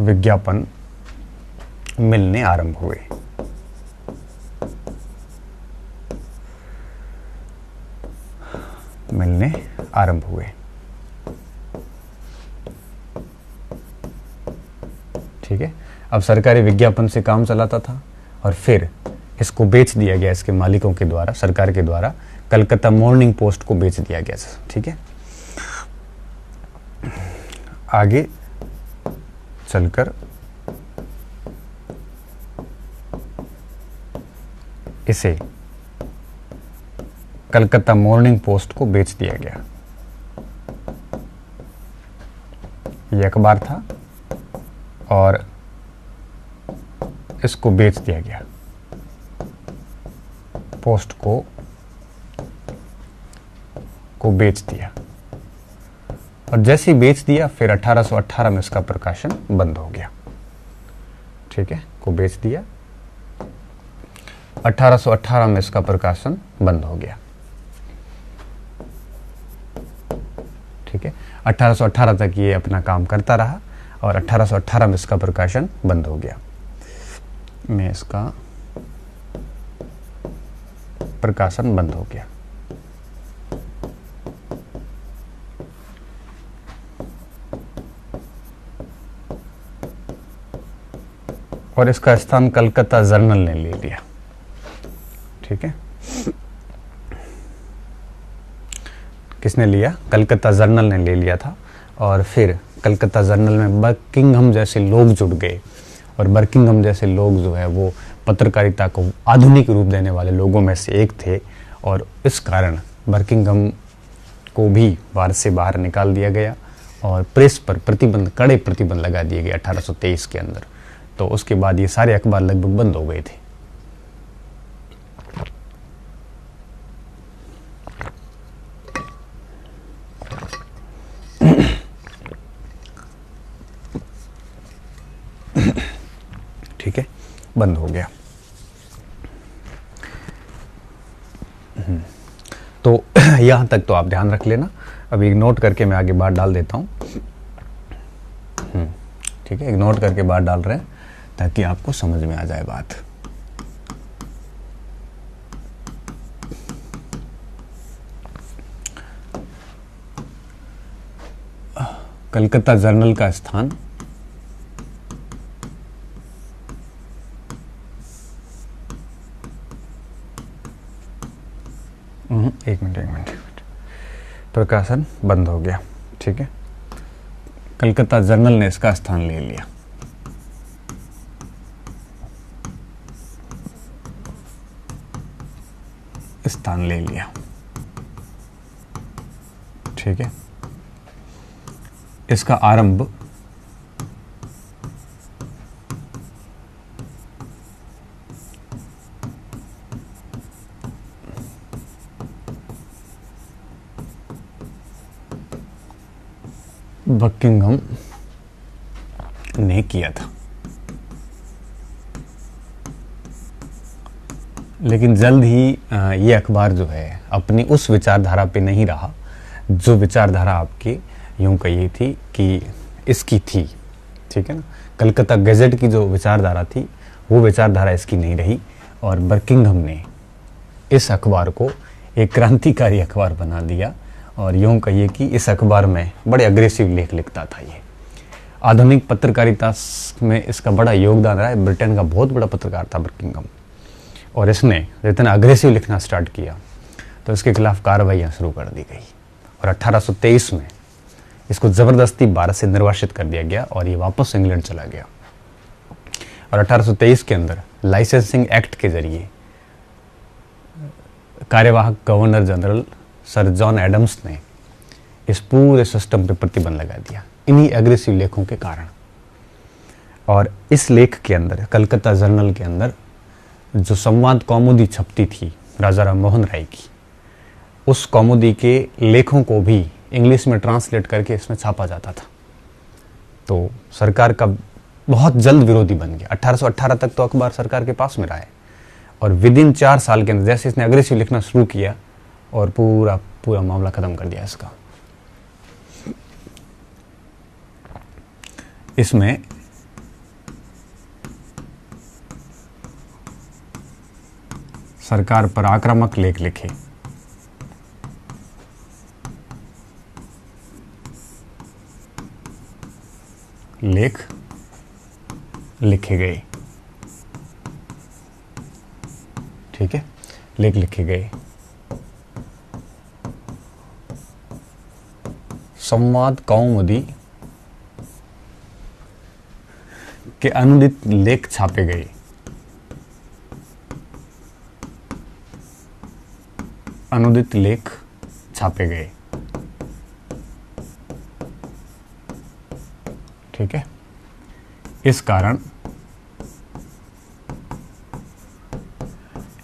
विज्ञापन मिलने आरंभ हुए। मिलने आरंभ हुए। ठीक है, अब सरकारी विज्ञापन से काम चलाता था और फिर इसको बेच दिया गया इसके मालिकों के द्वारा, सरकार के द्वारा कलकत्ता मॉर्निंग पोस्ट को बेच दिया गया। ठीक है, आगे चलकर इसे कलकत्ता मॉर्निंग पोस्ट को बेच दिया गया। यह अखबार था और इसको बेच दिया गया। पोस्ट को बेच दिया, और जैसे ही बेच दिया फिर 1818 में इसका प्रकाशन बंद हो गया। ठीक है, को बेच दिया, 1818 में इसका प्रकाशन बंद हो गया। ठीक है, 1818 तक ये अपना काम करता रहा और 1818 में इसका प्रकाशन बंद हो गया। में इसका प्रकाशन बंद हो गया। और इसका स्थान कलकत्ता जर्नल ने ले लिया। ठीक है, किसने लिया? कलकत्ता जर्नल ने ले लिया था। और फिर कलकत्ता जर्नल में बर्किंघम जैसे लोग जुड़ गए, और बर्किंघम जैसे लोग जो है वो पत्रकारिता को आधुनिक रूप देने वाले लोगों में से एक थे, और इस कारण बर्किंघम को भी भारत से बाहर निकाल दिया गया और प्रेस पर प्रतिबंध, कड़े प्रतिबंध लगा दिए गए 1823 के अंदर। तो उसके बाद ये सारे अखबार लगभग बंद हो गए थे। ठीक है, बंद हो गया। तो यहां तक तो आप ध्यान रख लेना। अब एक नोट करके मैं आगे बात डाल देता हूं। ठीक है, एक नोट करके बात डाल रहे हैं ताकि आपको समझ में आ जाए बात। कलकत्ता जर्नल का स्थान एक मिनट प्रकाशन बंद हो गया। ठीक है, कलकत्ता जर्नल ने इसका स्थान ले लिया। स्थान ले लिया। ठीक है, इसका आरंभ बकिंघम ने किया था। लेकिन जल्द ही ये अखबार जो है अपनी उस विचारधारा पे नहीं रहा जो विचारधारा आपकी यूं कही थी कि इसकी थी, ठीक है ना। कलकत्ता गैजेट की जो विचारधारा थी वो विचारधारा इसकी नहीं रही और बकिंघम ने इस अखबार को एक क्रांतिकारी अखबार बना दिया। और यूं कहिए कि इस अखबार में बड़े अग्रेसिव लेख लिखता था। ये आधुनिक पत्रकारिता में इसका बड़ा योगदान रहा है। ब्रिटेन का बहुत बड़ा पत्रकार था बकिंघम, और इसने इतना अग्रेसिव लिखना स्टार्ट किया तो इसके खिलाफ कार्रवाइयाँ शुरू कर दी गई और 1823 में इसको ज़बरदस्ती भारत से निर्वासित कर दिया गया और ये वापस इंग्लैंड चला गया। और 1823 के अंदर लाइसेंसिंग एक्ट के जरिए कार्यवाहक governor general Sir John Adams ने इस पूरे सिस्टम पे प्रतिबंध लगा दिया इन्हीं एग्रेसिव लेखों के कारण। और इस लेख के अंदर कलकत्ता जर्नल के अंदर जो संवाद कौमुदी छपती थी राजा राम मोहन राय की, उस कौमुदी के लेखों को भी इंग्लिश में ट्रांसलेट करके इसमें छापा जाता था। तो सरकार का बहुत जल्द विरोधी बन गया। 1818 तक तो अखबार सरकार के पास में रहा है और विदिन 4 साल के अंदर जैसे इसने अग्रेसिव लिखना शुरू किया और पूरा पूरा मामला खत्म कर दिया इसका। इसमें सरकार पर आक्रामक लेख लिखे, लेख लिखे गए, ठीक है, लेख लिखे गए। संवाद कौमुदी के अनुदित लेख छापे गए। अनुदित लेख छापे गए, ठीक है। इस कारण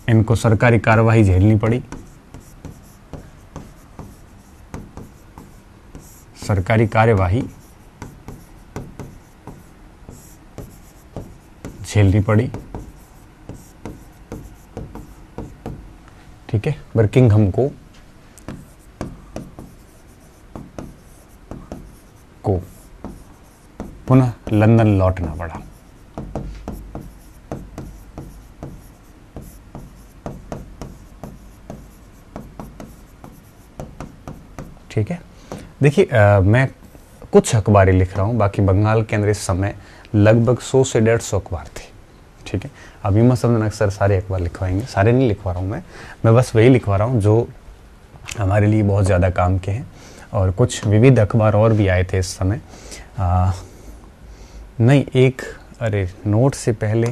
इनको सरकारी कार्रवाई झेलनी पड़ी। सरकारी कार्यवाही झेलनी पड़ी, ठीक है। बकिंघम को पुनः लंदन लौटना पड़ा। ठीक है, देखिए मैं कुछ अखबारें लिख रहा हूँ, बाकी बंगाल के अंदर इस समय लगभग 100 से 150 अखबार थे, ठीक है। अभी मैं समझना अक्सर सारे अखबार लिखवाएंगे, सारे नहीं लिखवा रहा हूँ मैं बस वही लिखवा रहा हूँ जो हमारे लिए बहुत ज़्यादा काम के हैं। और कुछ विविध अखबार और भी आए थे इस समय। नहीं, अरे नोट से पहले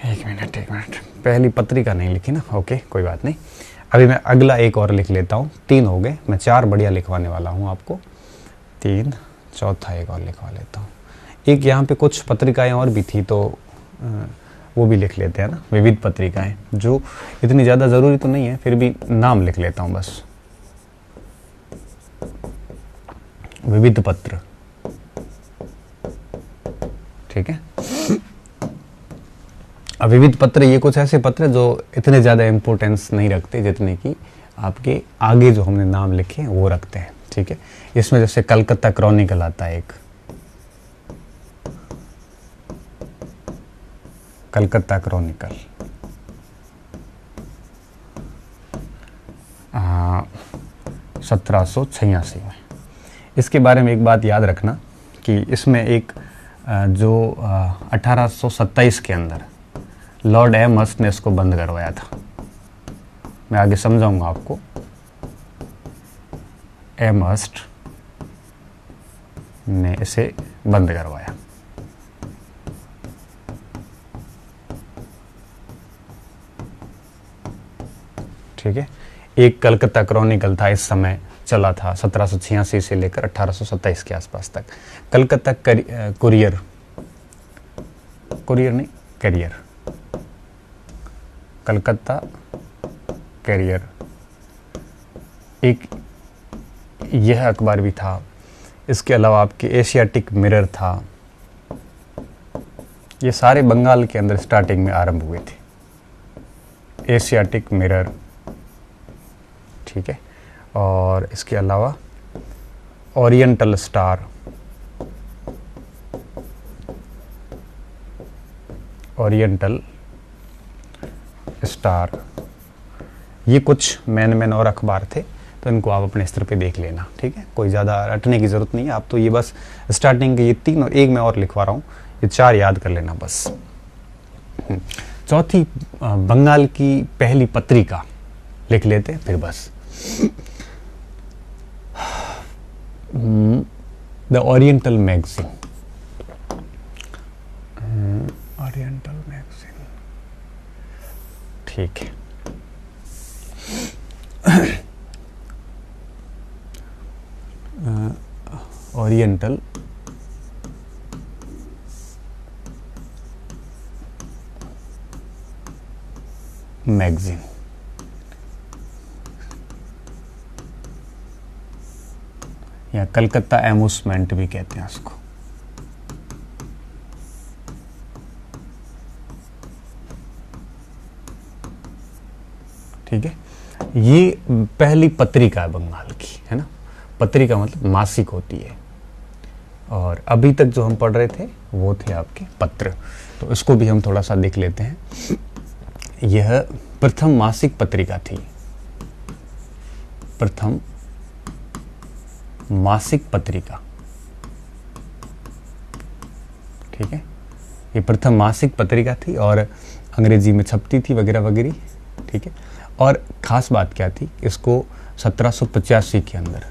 एक मिनट पहली पत्रिका नहीं लिखी ना, ओके कोई बात नहीं। अभी मैं अगला एक और लिख लेता हूँ, 3 हो गए, मैं 4 बढ़िया लिखवाने वाला हूँ आपको, 3, चौथा एक और लिखवा लेता हूँ। एक यहाँ पे कुछ पत्रिकाएं और भी थी तो वो भी लिख लेते हैं ना, विविध पत्रिकाएं, जो इतनी ज़्यादा ज़रूरी तो नहीं है, फिर भी नाम लिख लेता हूँ बस। विविध पत्र, ठीक है। अब विविध पत्र ये कुछ ऐसे पत्र जो इतने ज़्यादा इम्पोर्टेंस नहीं रखते जितने कि आपके आगे जो हमने नाम लिखे वो रखते हैं, ठीक है। इसमें जैसे कलकत्ता क्रॉनिकल आता है एक, कलकत्ता क्रॉनिकल 1786 में। इसके बारे में एक बात याद रखना कि इसमें एक जो 1827 के अंदर लॉर्ड एमहर्स्ट ने इसको बंद करवाया था, मैं आगे समझाऊंगा आपको। एमहर्स्ट ने इसे बंद करवाया, ठीक है। एक कलकत्ता क्रॉनिकल था, इस समय चला था 1786 से लेकर 1827 के आसपास तक। कलकत्ता कुरियर नहीं कैरियर, कलकत्ता कैरियर एक यह अखबार भी था। इसके अलावा आपके एशियाटिक मिरर था। ये सारे बंगाल के अंदर स्टार्टिंग में आरंभ हुए थे, एशियाटिक मिरर, ठीक है। और इसके अलावा ओरिएंटल स्टार, ओरिएंटल स्टार, ये कुछ मैन और अखबार थे, तो इनको आप अपने स्तर पे देख लेना, ठीक है। कोई ज़्यादा रटने की ज़रूरत नहीं है, आप तो ये बस स्टार्टिंग के ये 3 और एक मैं और लिखवा रहा हूँ, ये 4 याद कर लेना बस। चौथी बंगाल की पहली पत्रिका लिख लेते हैं फिर बस। The oriental magazine, oriental magazine, ठीक है। ओरिएंटल मैगजीन, या कलकत्ता एम्यूजमेंट भी कहते हैं उसको, ठीक है। ये पहली पत्रिका है बंगाल की, है ना। पत्रिका मतलब मासिक होती है, और अभी तक जो हम पढ़ रहे थे वो थे आपके पत्र, तो इसको भी हम थोड़ा सा देख लेते हैं। यह प्रथम मासिक पत्रिका थी, प्रथम मासिक पत्रिका, ठीक है। ये प्रथम मासिक पत्रिका थी और अंग्रेजी में छपती थी वगैरह वगैरह, ठीक है। और ख़ास बात क्या थी, इसको 1785 के अंदर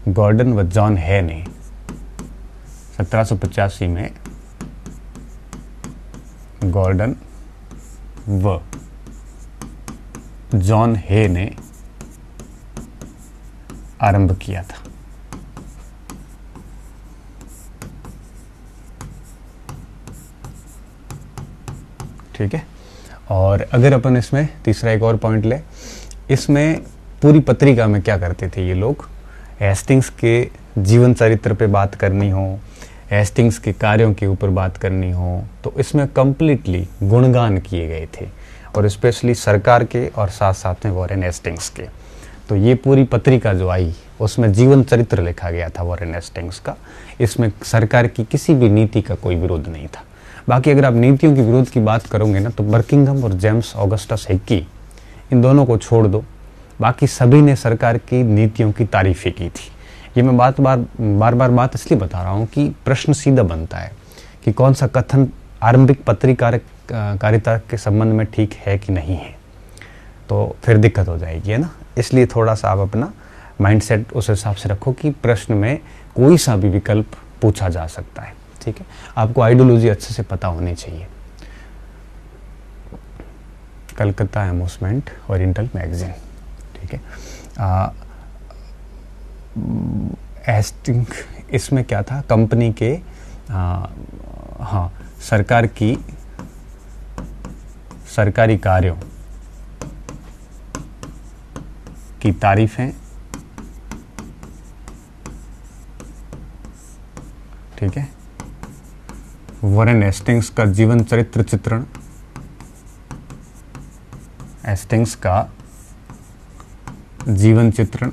गॉर्डन व जॉन है ने 1785 में गॉर्डन व जॉन है ने आरंभ किया था, ठीक है। और अगर अपन इसमें तीसरा एक और पॉइंट ले, इसमें पूरी पत्रिका में क्या करते थे ये लोग, हेस्टिंग्स के जीवन चरित्र पे बात करनी हो, हेस्टिंग्स के कार्यों के ऊपर बात करनी हो, तो इसमें कंप्लीटली गुणगान किए गए थे, और स्पेशली सरकार के और साथ साथ में वॉरेन हेस्टिंग्स के। तो ये पूरी पत्रिका जो आई उसमें जीवन चरित्र लिखा गया था वॉरेन हेस्टिंग्स का, इसमें सरकार की किसी भी नीति का कोई विरोध नहीं था। बाकी अगर आप नीतियों के विरोध की बात करोगे ना, तो बर्किंघम और जेम्स ऑगस्टस हिक्की, इन दोनों को छोड़ दो, बाकी सभी ने सरकार की नीतियों की तारीफ ही की थी। ये मैं बार बार बात इसलिए बता रहा हूँ कि प्रश्न सीधा बनता है कि कौन सा कथन आरंभिक पत्रकारिता के संबंध में ठीक है कि नहीं है, तो फिर दिक्कत हो जाएगी, है ना। इसलिए थोड़ा सा आप अपना माइंडसेट उस हिसाब से रखो कि प्रश्न में कोई सा भी विकल्प पूछा जा सकता है, ठीक है। आपको आइडियोलॉजी अच्छे से पता होनी चाहिए। कलकत्ता एम्यूजमेंट, ओरिएंटल मैगजीन, ठीक है। हेस्टिंग, इसमें क्या था, कंपनी के हाँ सरकारी कार्यों की तारीफें, ठीक है। वॉरेन हेस्टिंग्स का जीवन चरित्र चित्रण, हेस्टिंग्स का जीवन चित्रण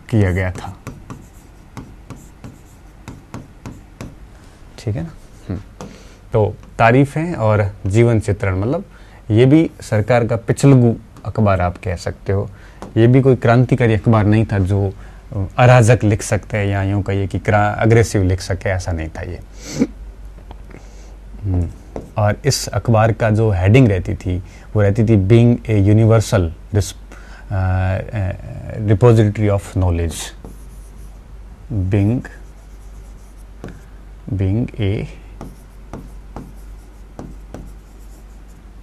किया गया था, ठीक है ना। तो तारीफें और जीवन चित्रण मतलब ये भी सरकार का पिछलगू अखबार आप कह सकते हो। ये भी कोई क्रांतिकारी अखबार नहीं था जो अराजक लिख सकते हैं या यूँ कहिए कि अग्रेसिव लिख सके, ऐसा नहीं था ये। और इस अखबार का जो हेडिंग रहती थी वो रहती थी being a universal repository of knowledge, being a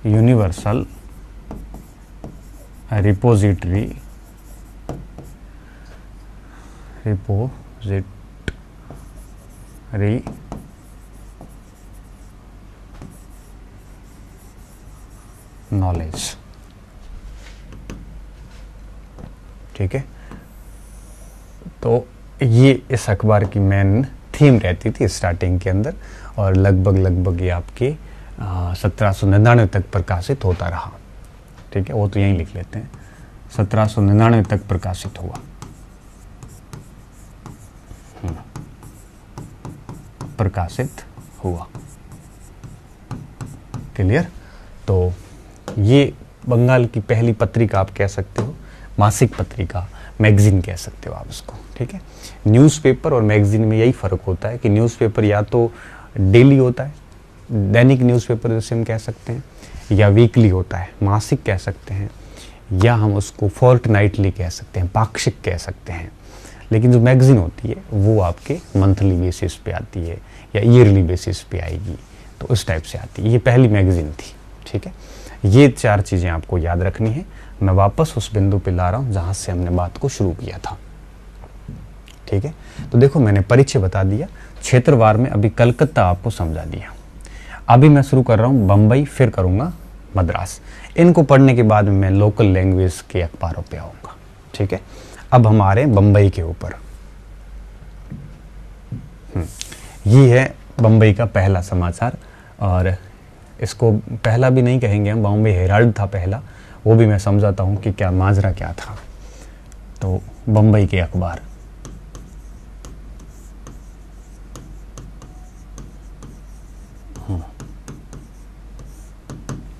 universal repository knowledge, ठीक है। तो ये इस अखबार की मेन थीम रहती थी स्टार्टिंग के अंदर, और लगभग ये आपके 1799 तक प्रकाशित होता रहा। ठीक है, वो तो यहीं लिख लेते हैं, 1799 तक प्रकाशित हुआ। प्रकाशित हुआ। क्लियर। तो ये बंगाल की पहली पत्रिका आप कह सकते हो, मासिक पत्रिका, मैगजीन कह सकते हो आप इसको। ठीक है, न्यूज़पेपर और मैगजीन में यही फ़र्क होता है कि न्यूज़पेपर या तो डेली होता है, दैनिक न्यूज़पेपर जैसे हम कह सकते हैं, या वीकली होता है, मासिक कह सकते हैं, या हम उसको फोर्टनाइटली कह सकते हैं, पाक्षिक कह सकते हैं। लेकिन जो मैगजीन होती है वो आपके मंथली बेसिस पे आती है या ईयरली बेसिस पे आएगी, तो इस टाइप से आती है। ये पहली मैगजीन थी। ठीक है, ये 4 चीज़ें आपको याद रखनी है। मैं वापस उस बिंदु पे ला रहा हूँ जहाँ से हमने बात को शुरू किया था। ठीक है, तो देखो मैंने परिचय बता दिया, क्षेत्रवार में अभी कलकत्ता आपको समझा दिया। अभी मैं शुरू कर रहा हूँ बम्बई, फिर करूँगा मद्रास। इनको पढ़ने के बाद मैं लोकल लैंग्वेज के अखबारों पे आऊँगा। ठीक है, अब हम आ रहे हैं बम्बई के ऊपर। ये है बम्बई का पहला समाचार, और इसको पहला भी नहीं कहेंगे हम, बॉम्बे हेराल्ड था पहला, वो भी मैं समझाता हूँ कि क्या माजरा क्या था। तो बम्बई के अखबार,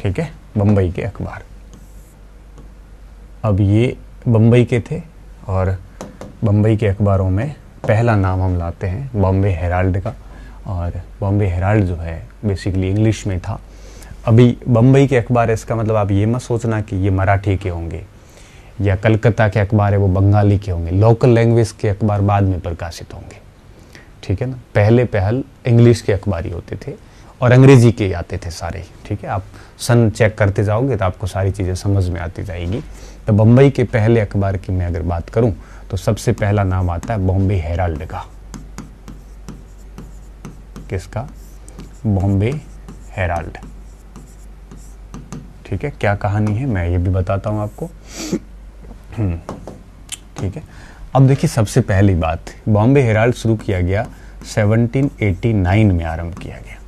ठीक है, बम्बई के अखबार। अब ये बम्बई के थे, और बम्बई के अखबारों में पहला नाम हम लाते हैं बॉम्बे हेराल्ड का, और बॉम्बे हेराल्ड जो है बेसिकली इंग्लिश में था। अभी बम्बई के अखबार, इसका मतलब आप ये मत सोचना कि ये मराठी के होंगे, या कलकत्ता के अखबार है वो बंगाली के होंगे। लोकल लैंग्वेज के अखबार बाद में प्रकाशित होंगे। ठीक है ना, पहल इंग्लिश के अखबार ही होते थे और अंग्रेजी के आते थे सारे। ठीक है, आप सन चेक करते जाओगे तो आपको सारी चीज़ें समझ में आती जाएगी। तो बम्बई के पहले अखबार की मैं अगर बात करूं तो सबसे पहला नाम आता है बॉम्बे हेराल्ड का। किसका? बॉम्बे हेराल्ड। ठीक है, क्या कहानी है मैं ये भी बताता हूं आपको। ठीक है, अब देखिए सबसे पहली बात, बॉम्बे हेराल्ड शुरू किया गया 1789 में आरंभ किया गया।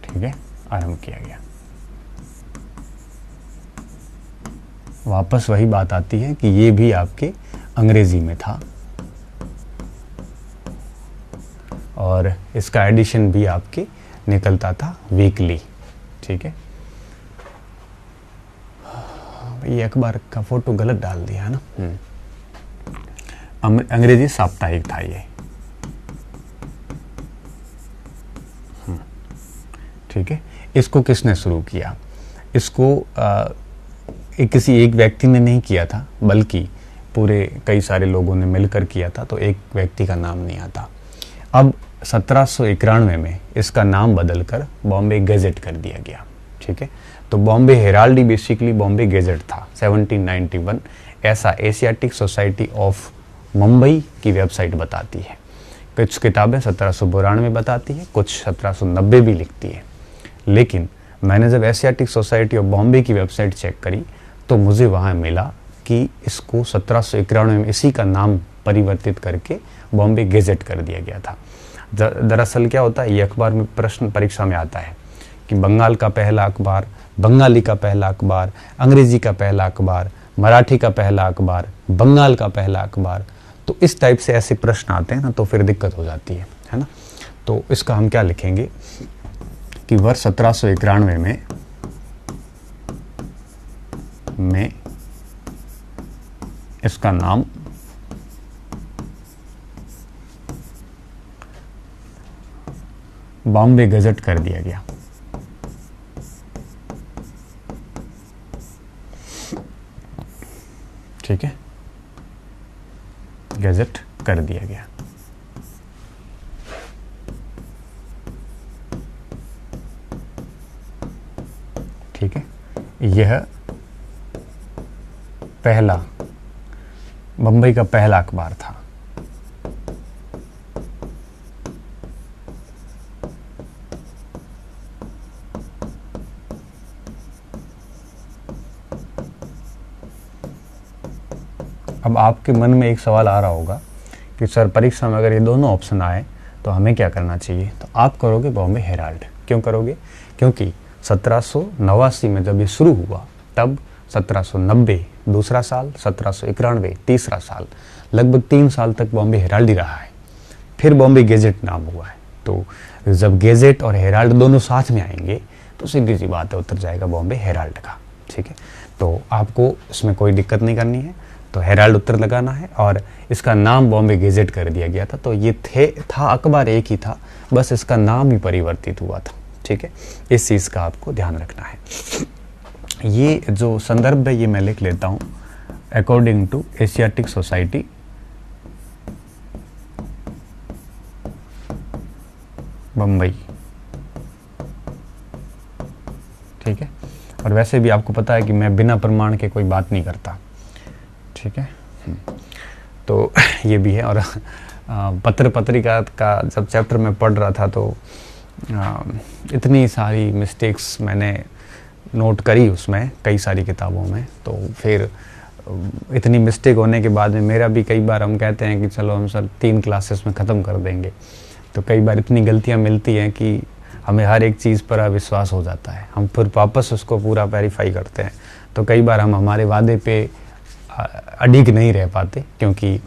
ठीक है, आरंभ किया गया। वापस वही बात आती है कि ये भी आपके अंग्रेजी में था, और इसका एडिशन भी आपके निकलता था वीकली। ठीक है, ये अखबार का फोटो गलत डाल दिया है ना। अंग्रेजी साप्ताहिक था ये। ठीक है, इसको किसने शुरू किया? इसको किसी एक व्यक्ति ने नहीं किया था, बल्कि पूरे कई सारे लोगों ने मिलकर किया था, तो एक व्यक्ति का नाम नहीं आता। अब 1791 में इसका नाम बदलकर बॉम्बे गैजेट कर दिया गया। ठीक है, तो Bombay Herald basically Bombay gadget था 1791, ऐसा एशियाटिक सोसाइटी ऑफ मुंबई की वेबसाइट बताती है। कुछ किताबें 1792 बताती है, कुछ 1790 भी लिखती है। लेकिन मैंने जब एशियाटिक सोसाइटी ऑफ बॉम्बे की वेबसाइट चेक करी तो मुझे वहाँ मिला कि इसको 1791 में इसी का नाम परिवर्तित करके बॉम्बे गैजेट कर दिया गया था। दरअसल क्या होता है, ये अखबार में प्रश्न परीक्षा में आता है कि बंगाल का पहला अखबार, बंगाली का पहला अखबार, अंग्रेजी का पहला अखबार, मराठी का पहला अखबार, बंगाल का पहला अखबार। तो इस टाइप से ऐसे प्रश्न आते हैं ना, तो फिर दिक्कत हो जाती है ना। तो इसका हम क्या लिखेंगे कि वर्ष 1791 में इसका नाम बॉम्बे गैजेट कर दिया गया। ठीक है, गैजेट कर दिया गया। ठीक है, यह पहला बंबई का पहला अखबार था। अब आपके मन में एक सवाल आ रहा होगा कि सर परीक्षा में अगर ये दोनों ऑप्शन आए तो हमें क्या करना चाहिए? तो आप करोगे बॉम्बे हेराल्ड। क्यों करोगे? क्योंकि 1789 में जब ये शुरू हुआ तब 1790 दूसरा साल, 1791 तीसरा साल, लगभग 3 साल तक बॉम्बे हेराल्ड ही रहा है। फिर बॉम्बे गेजेट नाम हुआ है। तो जब गेजेट और हेराल्ड दोनों साथ में आएंगे तो सीधी सी बात है, उत्तर जाएगा बॉम्बे हेराल्ड का। ठीक है, तो आपको इसमें कोई दिक्कत नहीं करनी है, तो हेराल्ड उत्तर लगाना है और इसका नाम बॉम्बे गेजेट कर दिया गया था। तो ये था अखबार एक ही था, बस इसका नाम ही परिवर्तित हुआ था। ठीक है, इस चीज़ का आपको ध्यान रखना है। ये जो संदर्भ है ये मैं लिख लेता हूँ, according to Asiatic Society Bombay. ठीक है, और वैसे भी आपको पता है कि मैं बिना प्रमाण के कोई बात नहीं करता। ठीक है, तो ये भी है। और पत्र पत्रिका का जब चैप्टर में पढ़ रहा था तो इतनी सारी मिस्टेक्स मैंने नोट करी उसमें, कई सारी किताबों में। तो फिर इतनी मिस्टेक होने के बाद में मेरा भी कई बार, हम कहते हैं कि चलो हम सर 3 क्लासेस में ख़त्म कर देंगे, तो कई बार इतनी गलतियां मिलती हैं कि हमें हर एक चीज़ पर अविश्वास हो जाता है। हम फिर वापस उसको पूरा वेरीफाई करते हैं, तो कई बार हम हमारे वादे पे अडिग नहीं रह पाते, क्योंकि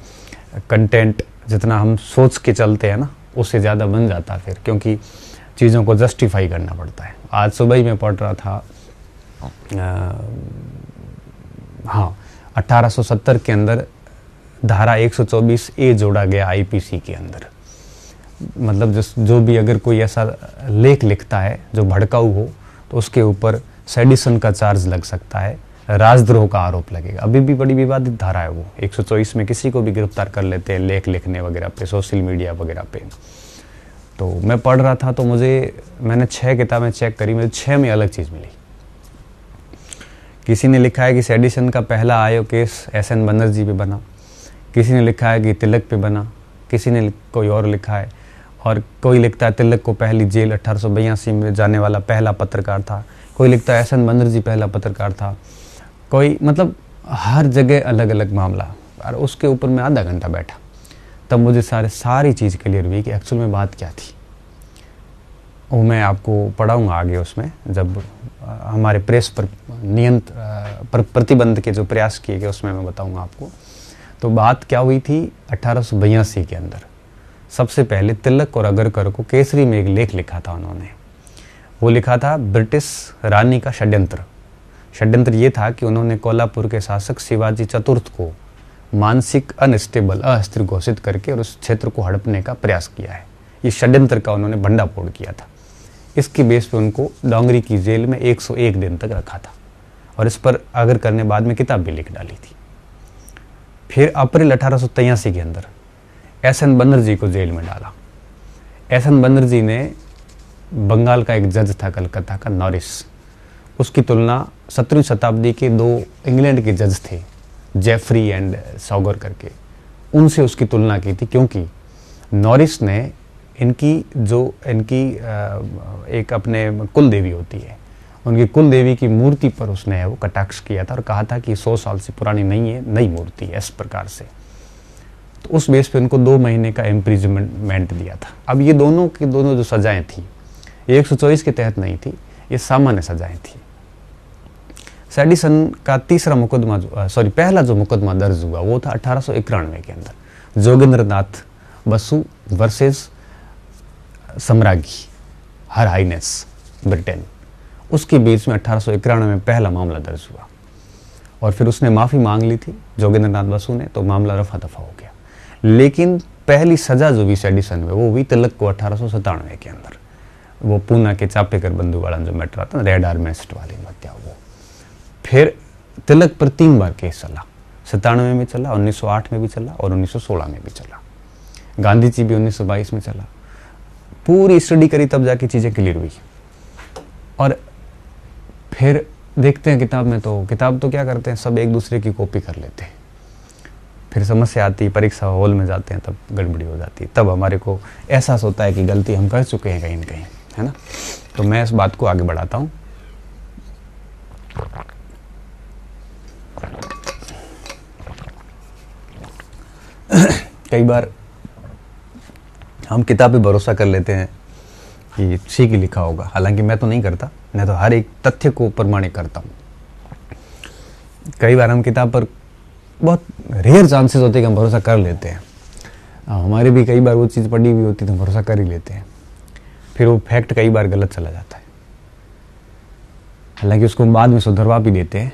कंटेंट जितना हम सोच के चलते हैं ना उससे ज़्यादा बन जाता है फिर, क्योंकि चीज़ों को जस्टिफाई करना पड़ता है। आज सुबह ही मैं पढ़ रहा था, हाँ, 1870 के अंदर धारा 124A जोड़ा गया आईपीसी के अंदर। मतलब जो भी अगर कोई ऐसा लेख लिखता है जो भड़काऊ हो तो उसके ऊपर सेडिशन का चार्ज लग सकता है, राजद्रोह का आरोप लगेगा। अभी भी बड़ी विवादित धारा है वो। 124 में किसी को भी गिरफ्तार कर लेते हैं लेख लिखने वगैरह पे, सोशल मीडिया वगैरह पे। तो मैं पढ़ रहा था तो मैंने 6 किताबें चेक करी, मुझे 6 में अलग चीज़ मिली। किसी ने लिखा है कि सेडिशन का पहला आयोग केस SN बनर्जी पे बना, किसी ने लिखा है कि तिलक पे बना, किसी ने कोई और लिखा है, और कोई लिखता है तिलक को पहली जेल 1882 में जाने वाला पहला पत्रकार था, कोई लिखता है SN बनर्जी पहला पत्रकार था, कोई, मतलब हर जगह अलग अलग मामला। और उसके ऊपर मैं आधा घंटा बैठा, तब मुझे सारी चीज़ क्लियर हुई कि एक्चुअल में बात क्या थी। वो मैं आपको पढ़ाऊँगा आगे उसमें, जब हमारे प्रेस पर प्रतिबंध के जो प्रयास किए गए उसमें मैं बताऊँगा आपको। तो बात क्या हुई थी 1882 के अंदर। सबसे पहले तिलक और अगरकर को केसरी में एक लेख लिखा था उन्होंने। वो लिखा था ब्रिटिश रानी का षड्यंत्र। षड्यंत्र ये था कि उन्होंने कोल्हापुर के शासक शिवाजी चतुर्थ को मानसिक अनस्टेबल, अस्थिर घोषित करके और उस क्षेत्र को हड़पने का प्रयास किया है। ये षड्यंत्र का उन्होंने भंडाफोड़ किया था। इसके बेस पे उनको डोंगरी की जेल में 101 दिन तक रखा था, और इस पर अगरकर ने बाद में किताब भी लिख डाली थी। फिर अप्रैल 1883 के अंदर SN बनर्जी को जेल में डाला। SN बनर्जी ने, बंगाल का एक जज था कलकत्ता का, नॉरिस, उसकी तुलना 17वीं शताब्दी के 2 इंग्लैंड के जज थे, जेफरी एंड सॉगर करके, उनसे उसकी तुलना की थी। क्योंकि नॉरिस ने इनकी एक अपने कुल देवी होती है, उनकी कुल देवी की मूर्ति पर उसने वो कटाक्ष किया था और कहा था कि 100 साल से पुरानी नहीं है, नई मूर्ति है, इस प्रकार से। तो उस बेस पे उनको 2 महीने का इम्प्रिजमेंट दिया था। अब ये दोनों की दोनों जो सजाएं थी, ये 124 के तहत नहीं थी, ये सामान्य सजाएं थी। सेडिशन का पहला जो मुकदमा दर्ज हुआ वो था 1891 के अंदर, जोगेंद्रनाथ बसु वर्सेस सम्राज्ञी हर हाइनेस ब्रिटेन। उसके बीच में 1891 में पहला मामला दर्ज हुआ, और फिर उसने माफ़ी मांग ली थी जोगेंद्रनाथ बसु ने, तो मामला रफा दफा हो गया। लेकिन पहली सजा जो हुई सेडिशन में वो हुई तिलक को 1897 के अंदर। वो पूना के चापेकर बंधु वाला जो मैटर आता, रेड आर्मिस्ट वाली हत्या, वो फिर तिलक पर 3 बार केस चला। 97 में चला, 1908 में भी चला और 1916 में भी चला। गांधी जी भी 1922 में चला। पूरी स्टडी करी तब जाके चीज़ें क्लियर हुई। और फिर देखते हैं किताब में, तो किताब तो क्या करते हैं, सब एक दूसरे की कॉपी कर लेते हैं। फिर समस्या आती है, परीक्षा हॉल में जाते हैं, तब गड़बड़ी हो जाती है। तब हमारे को एहसास होता है कि गलती हम कर चुके हैं कहीं न कहीं, है ना। तो मैं इस बात को आगे बढ़ाता हूँ। कई बार हम किताब पे भरोसा कर लेते हैं कि ठीक ही लिखा होगा, हालांकि मैं तो नहीं करता, मैं तो हर एक तथ्य को प्रमाणित करता हूँ। कई बार हम किताब पर बहुत रेयर चांसेस होते हैं कि हम भरोसा कर लेते हैं। हमारे भी कई बार वो चीज़ पढ़ी हुई होती है तो हम भरोसा कर ही लेते हैं, फिर वो फैक्ट कई बार गलत चला जाता है, हालांकि उसको हम बाद में सुधरवा भी देते हैं।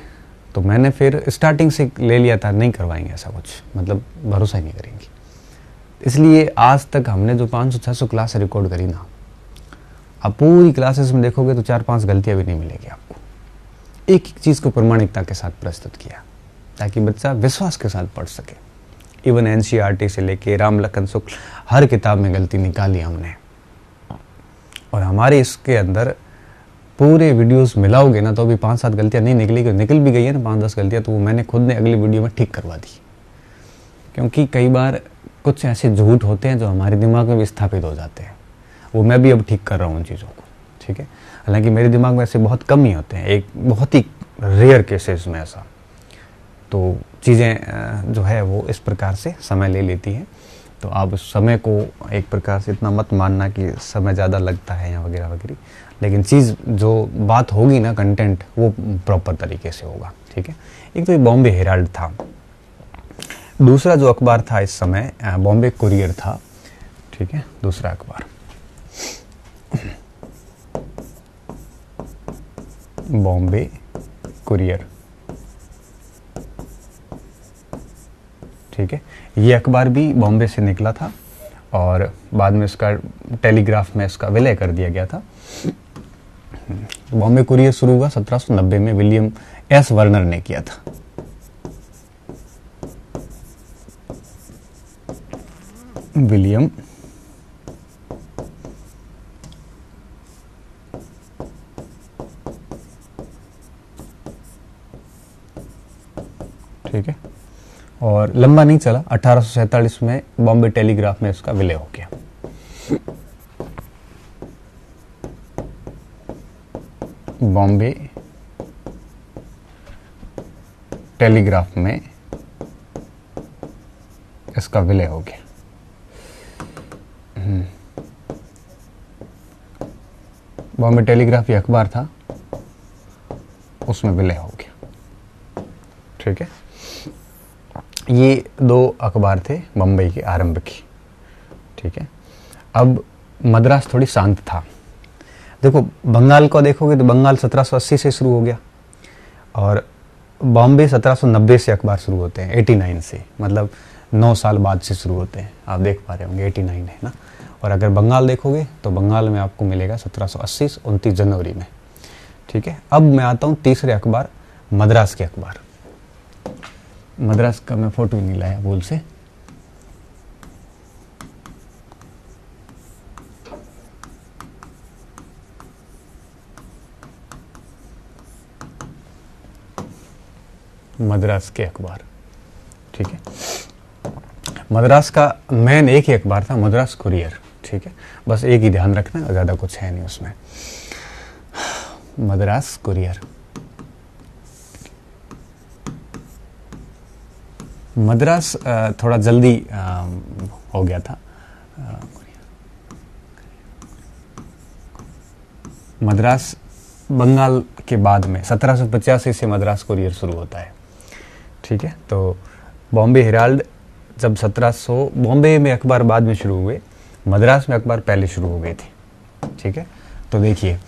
तो मैंने फिर स्टार्टिंग से ले लिया था, नहीं करवाएंगे ऐसा कुछ, मतलब भरोसा ही नहीं करेंगे। इसलिए आज तक हमने जो 500-600 क्लास रिकॉर्ड करी ना, आप पूरी क्लासेस में देखोगे तो 4-5 गलतियां भी नहीं मिलेगी आपको। एक एक चीज़ को प्रमाणिकता के साथ प्रस्तुत किया ताकि बच्चा विश्वास के साथ पढ़ सके। इवन एनसीईआरटी से लेके राम लखन शुक्ल हर किताब में गलती निकाली हमने, और हमारे इसके अंदर पूरे वीडियोस मिलाओगे ना तो भी 5-7 गलतियां नहीं निकलेगी। निकल भी गई है ना 5-10 गलतियां, तो वो मैंने खुद ने अगली वीडियो में ठीक करवा दी, क्योंकि कई बार कुछ ऐसे झूठ होते हैं जो हमारे दिमाग में भी स्थापित हो जाते हैं। वो मैं भी अब ठीक कर रहा हूँ उन चीज़ों को, ठीक है। हालांकि मेरे दिमाग में ऐसे बहुत कम ही होते हैं, एक बहुत ही रेयर केसेस में ऐसा। तो चीज़ें जो है वो इस प्रकार से समय ले लेती हैं। तो आप उस समय को एक प्रकार से इतना मत मानना कि समय ज़्यादा लगता है या वगैरह वगैरह, लेकिन चीज़ जो बात होगी ना, कंटेंट, वो प्रॉपर तरीके से होगा, ठीक है। एक तो ये बॉम्बे हेराल्ड था, दूसरा जो अखबार था इस समय बॉम्बे कुरियर था, ठीक है, दूसरा अखबार। बॉम्बे कुरियर, ठीक है। ये अखबार भी बॉम्बे से निकला था और बाद में इसका टेलीग्राफ में इसका विलय कर दिया गया था। बॉम्बे कुरियर शुरू हुआ 1790 में, विलियम एस वर्नर ने किया था। विलियम ठीक है, और लंबा नहीं चला, 1847 में बॉम्बे टेलीग्राफ में इसका विलय हो गया। बॉम्बे टेलीग्राफ में इसका विलय हो गया। बॉम्बे टेलीग्राफ ये अखबार था, उसमें विलय हो गया, ठीक है। ये दो अखबार थे बम्बई के आरंभ की, ठीक है। अब मद्रास थोड़ी शांत था। देखो बंगाल को देखोगे तो बंगाल 1780 से शुरू हो गया और बॉम्बे 1790 से अखबार शुरू होते हैं, 89 से, मतलब 9 साल बाद से शुरू होते हैं। आप देख पा रहे होंगे 89 है ना। और अगर बंगाल देखोगे तो बंगाल में आपको मिलेगा 1780 29 जनवरी में, ठीक है। अब मैं आता हूँ तीसरे अखबार, मद्रास के अखबार। मद्रास का मैं फोटो नहीं लाया भूल से, मद्रास के अखबार, ठीक है। मद्रास का मेन एक ही अखबार था, मद्रास कुरियर, ठीक है। बस एक ही ध्यान रखना, ज़्यादा कुछ है नहीं उसमें। मद्रास कुरियर, मद्रास थोड़ा जल्दी हो गया था। मद्रास बंगाल के बाद में 1785 से मद्रास कुरियर शुरू होता है, ठीक है। तो बॉम्बे हेराल्ड जब 1700, बॉम्बे में अखबार बाद में शुरू हुए, मद्रास में अखबार पहले शुरू हो गए थे, ठीक है। तो देखिए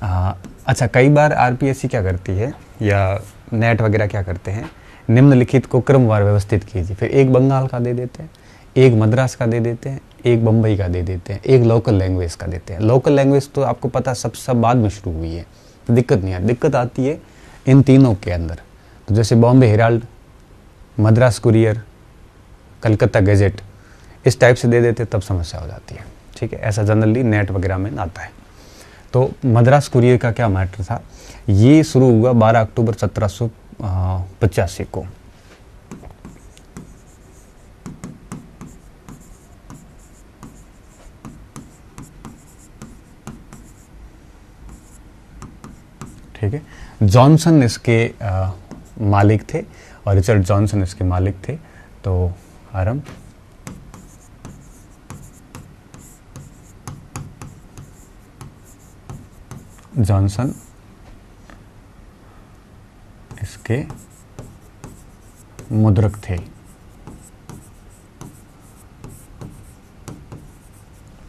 अच्छा, कई बार आरपीएससी क्या करती है या नेट वगैरह क्या करते हैं, निम्नलिखित को क्रमवार व्यवस्थित कीजिए, फिर एक बंगाल का दे देते हैं, एक मद्रास का दे देते हैं, एक बम्बई का दे देते हैं, एक लोकल लैंग्वेज का देते हैं। लोकल लैंग्वेज तो आपको पता सब बाद में शुरू हुई है, तो दिक्कत नहीं है। दिक्कत आती है इन तीनों के अंदर। तो जैसे Bombay Herald, Madras courier, Calcutta gadget, इस टाइप से दे देते तब समस्या हो जाती है, ठीक है। ऐसा जनरली नेट वगैरह में आता है। तो मद्रास कुरियर का क्या मैटर था, ये शुरू हुआ 12 अक्टूबर 1785 को। ठीक है, जॉनसन इसके मालिक थे और रिचर्ड जॉनसन इसके मालिक थे। तो आरंभ जॉनसन इसके मुद्रक थे।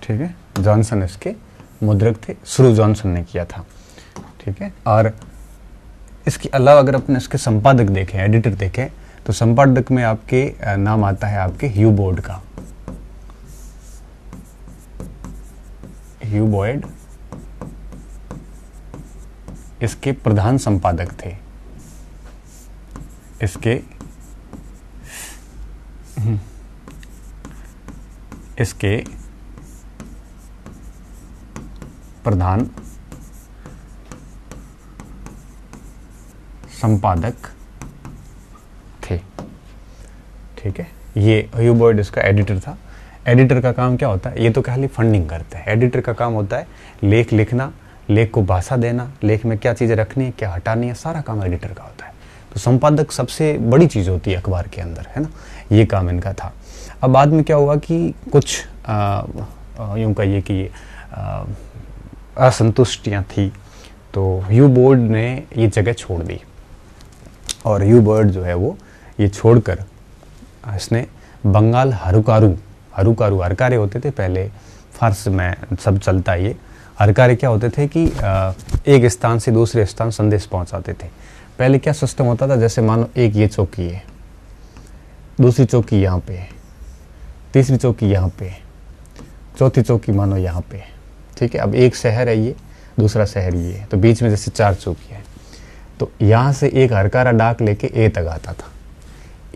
ठीक है, जॉनसन इसके मुद्रक थे, शुरू जॉनसन ने किया था। ठीक है, और इसके अलावा अगर अपने इसके संपादक देखें, एडिटर देखें, तो संपादक में आपके नाम आता है आपके ह्यू बोर्ड का। ह्यू बोर्ड इसके प्रधान संपादक थे। इसके प्रधान संपादक थे। ठीक है, ये ह्यू बोर्ड इसका एडिटर था। एडिटर का काम क्या होता है? ये तो खाली फंडिंग करता है। एडिटर का काम होता है लेख लिखना, लेख को भाषा देना, लेख में क्या चीज़ें रखनी है, क्या हटानी है, सारा काम एडिटर का होता है। तो संपादक सबसे बड़ी चीज़ होती है अखबार के अंदर, है ना, ये काम इनका था। अब बाद में क्या हुआ कि कुछ यूँ कहिए कि असंतुष्टियाँ थी, तो ह्यू बोर्ड ने ये जगह छोड़ दी और ह्यू बोर्ड जो है वो ये छोड़कर इसने बंगाल हरकारे होते थे पहले, फारस में सब चलता है ये। हरकारे क्या होते थे कि एक स्थान से दूसरे स्थान संदेश पहुंचाते थे। पहले क्या सिस्टम होता था, जैसे मानो एक ये चौकी है, दूसरी चौकी यहाँ पे है, तीसरी चौकी यहाँ पे है, चौथी चौकी मानो यहाँ पे है। ठीक है, अब एक शहर है ये, दूसरा शहर ये है, तो बीच में जैसे 4 चौकी है। तो यहाँ से एक हरकारा डाक लेके ए तक आता था,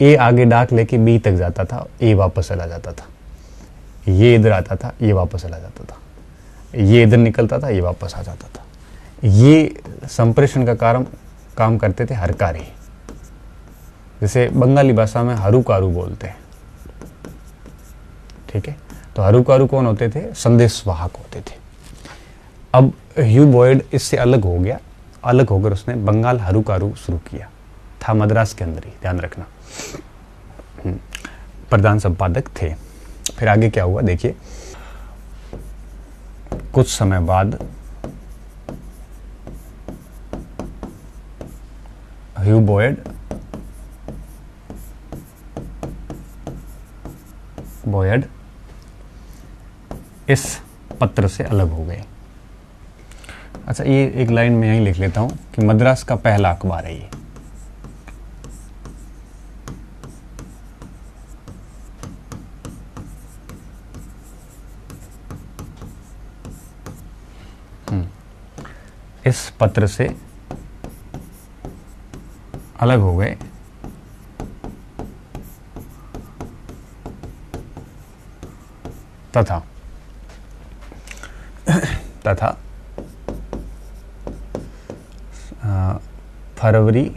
ए आगे डाक लेके बी तक जाता था, ए वापस चला जाता था, ये इधर आता था, ये वापस चला जाता था, ये इधर निकलता था, ये वापस आ जाता था। ये संप्रेषण का काम करते थे हरकारे, जैसे बंगाली भाषा में हरुकारु बोलते हैं। ठीक है, तो हरुकारु कौन होते थे? संदेश वाहक होते थे। अब ह्यू बोर्ड इससे अलग हो गया, अलग होकर उसने बंगाल हरुकारु शुरू किया था, मद्रास के अंदर ही, ध्यान रखना। प्रधान संपादक थे। फिर आगे क्या हुआ देखिए, कुछ समय बाद ह्यू बोर्ड इस पत्र से अलग हो गए। अच्छा, ये एक लाइन में यहीं लिख लेता हूं कि मद्रास का पहला अखबार है ये। इस पत्र से अलग हो गए तथा फरवरी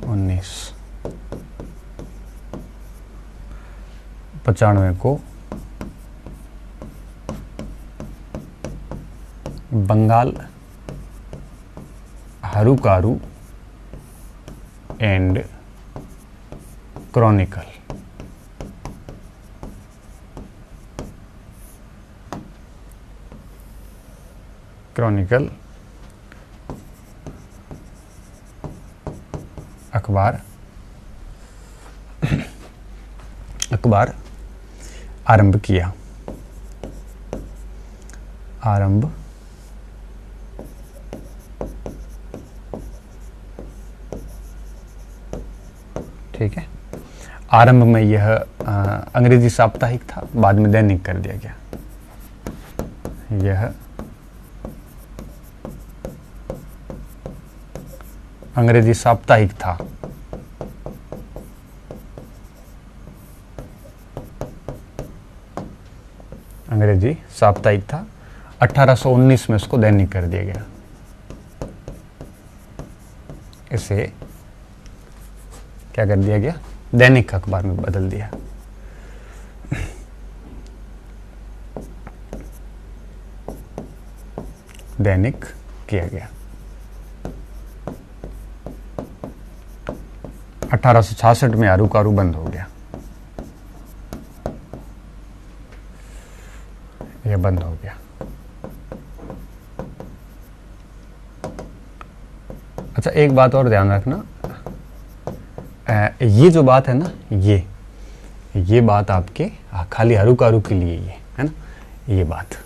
1995 को बंगाल हरुकारु एंड क्रॉनिकल अखबार आरंभ किया। ठीक है, आरंभ में यह अंग्रेजी साप्ताहिक था, बाद में दैनिक कर दिया गया। यह अंग्रेजी साप्ताहिक था। अंग्रेजी साप्ताहिक था। 1819 में इसको दैनिक कर दिया गया। इसे क्या कर दिया गया? दैनिक अखबार में बदल दिया। दैनिक किया गया। 1866 में हरुकारु बंद हो गया। यह बंद हो गया। अच्छा, एक बात और ध्यान रखना, ये जो बात है ना, ये बात आपके खाली हरुकारु के लिए ही है ना, ये बात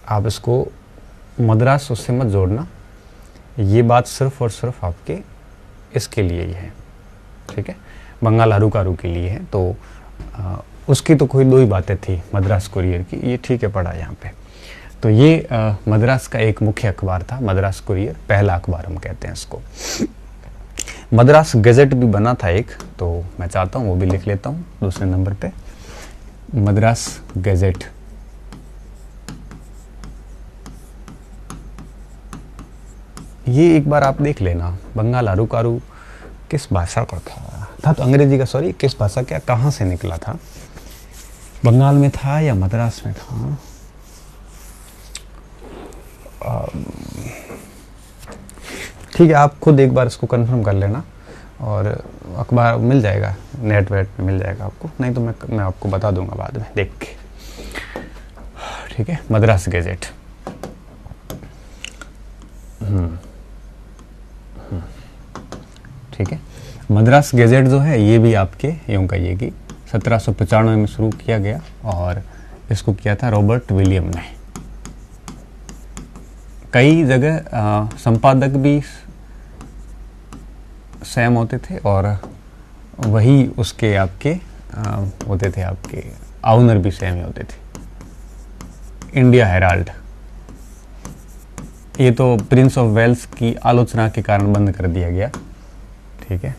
आप इसको मद्रास उससे मत जोड़ना, ये बात सिर्फ और सिर्फ आपके इसके लिए ही है, ठीक है, बंगाल हरुकारु के लिए है। तो उसकी तो कोई दो ही बातें थी मद्रास कुरियर की, ये ठीक है पढ़ा यहाँ पे। तो ये मद्रास का एक मुख्य अखबार था, मद्रास कुरियर, पहला अखबार हम कहते हैं इसको। मद्रास गैजेट भी बना था एक, तो मैं चाहता हूँ वो भी लिख लेता हूँ दूसरे नंबर पे, मद्रास गैजेट। ये एक बार आप देख लेना, बंगाल हरुकारु किस भाषा का था तो अंग्रेजी का, सॉरी, किस भाषा क्या, कहाँ से निकला था, बंगाल में था या मद्रास में था। ठीक है, आप खुद एक बार इसको कंफर्म कर लेना, और अखबार मिल जाएगा, नेट वेट में मिल जाएगा आपको, नहीं तो मैं आपको बता दूंगा बाद में देख के, ठीक है। मद्रास गैजेट, ठीक है। मद्रास गैजेट जो है ये भी आपके यूं कहिए कि 1795 में शुरू किया गया, और इसको किया था रॉबर्ट विलियम ने। कई जगह संपादक भी सेम होते थे, और वही उसके आपके होते थे, आपके ऑनर भी सेम ही होते थे। इंडिया हेराल्ड, ये तो प्रिंस ऑफ वेल्स की आलोचना के कारण बंद कर दिया गया, ठीक है।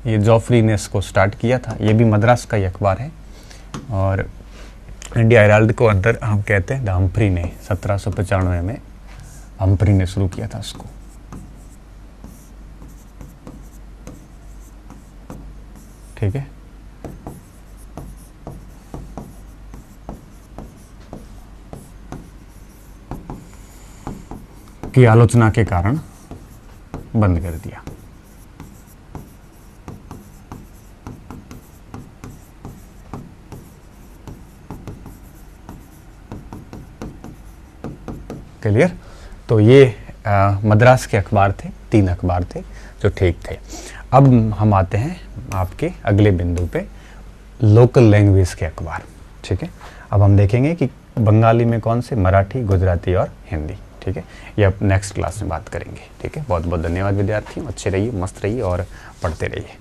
ये जॉफरी ने इसको स्टार्ट किया था, ये भी मद्रास का ही अखबार है। और इंडिया हेराल्ड को अंदर हम कहते हैं हम्फ्री ने 1795 में हम्फ्री ने शुरू किया था इसको, ठीक है। की आलोचना के कारण बंद कर दिया। क्लियर। तो ये मद्रास के अखबार थे, 3 अखबार थे जो ठीक थे। अब हम आते हैं आपके अगले बिंदु पे, लोकल लैंग्वेज के अखबार, ठीक है। अब हम देखेंगे कि बंगाली में कौन से, मराठी, गुजराती और हिंदी, ठीक है। ये अब नेक्स्ट क्लास में बात करेंगे, ठीक है। बहुत बहुत धन्यवाद विद्यार्थियों, अच्छे रहिए, मस्त रहिए और पढ़ते रहिए।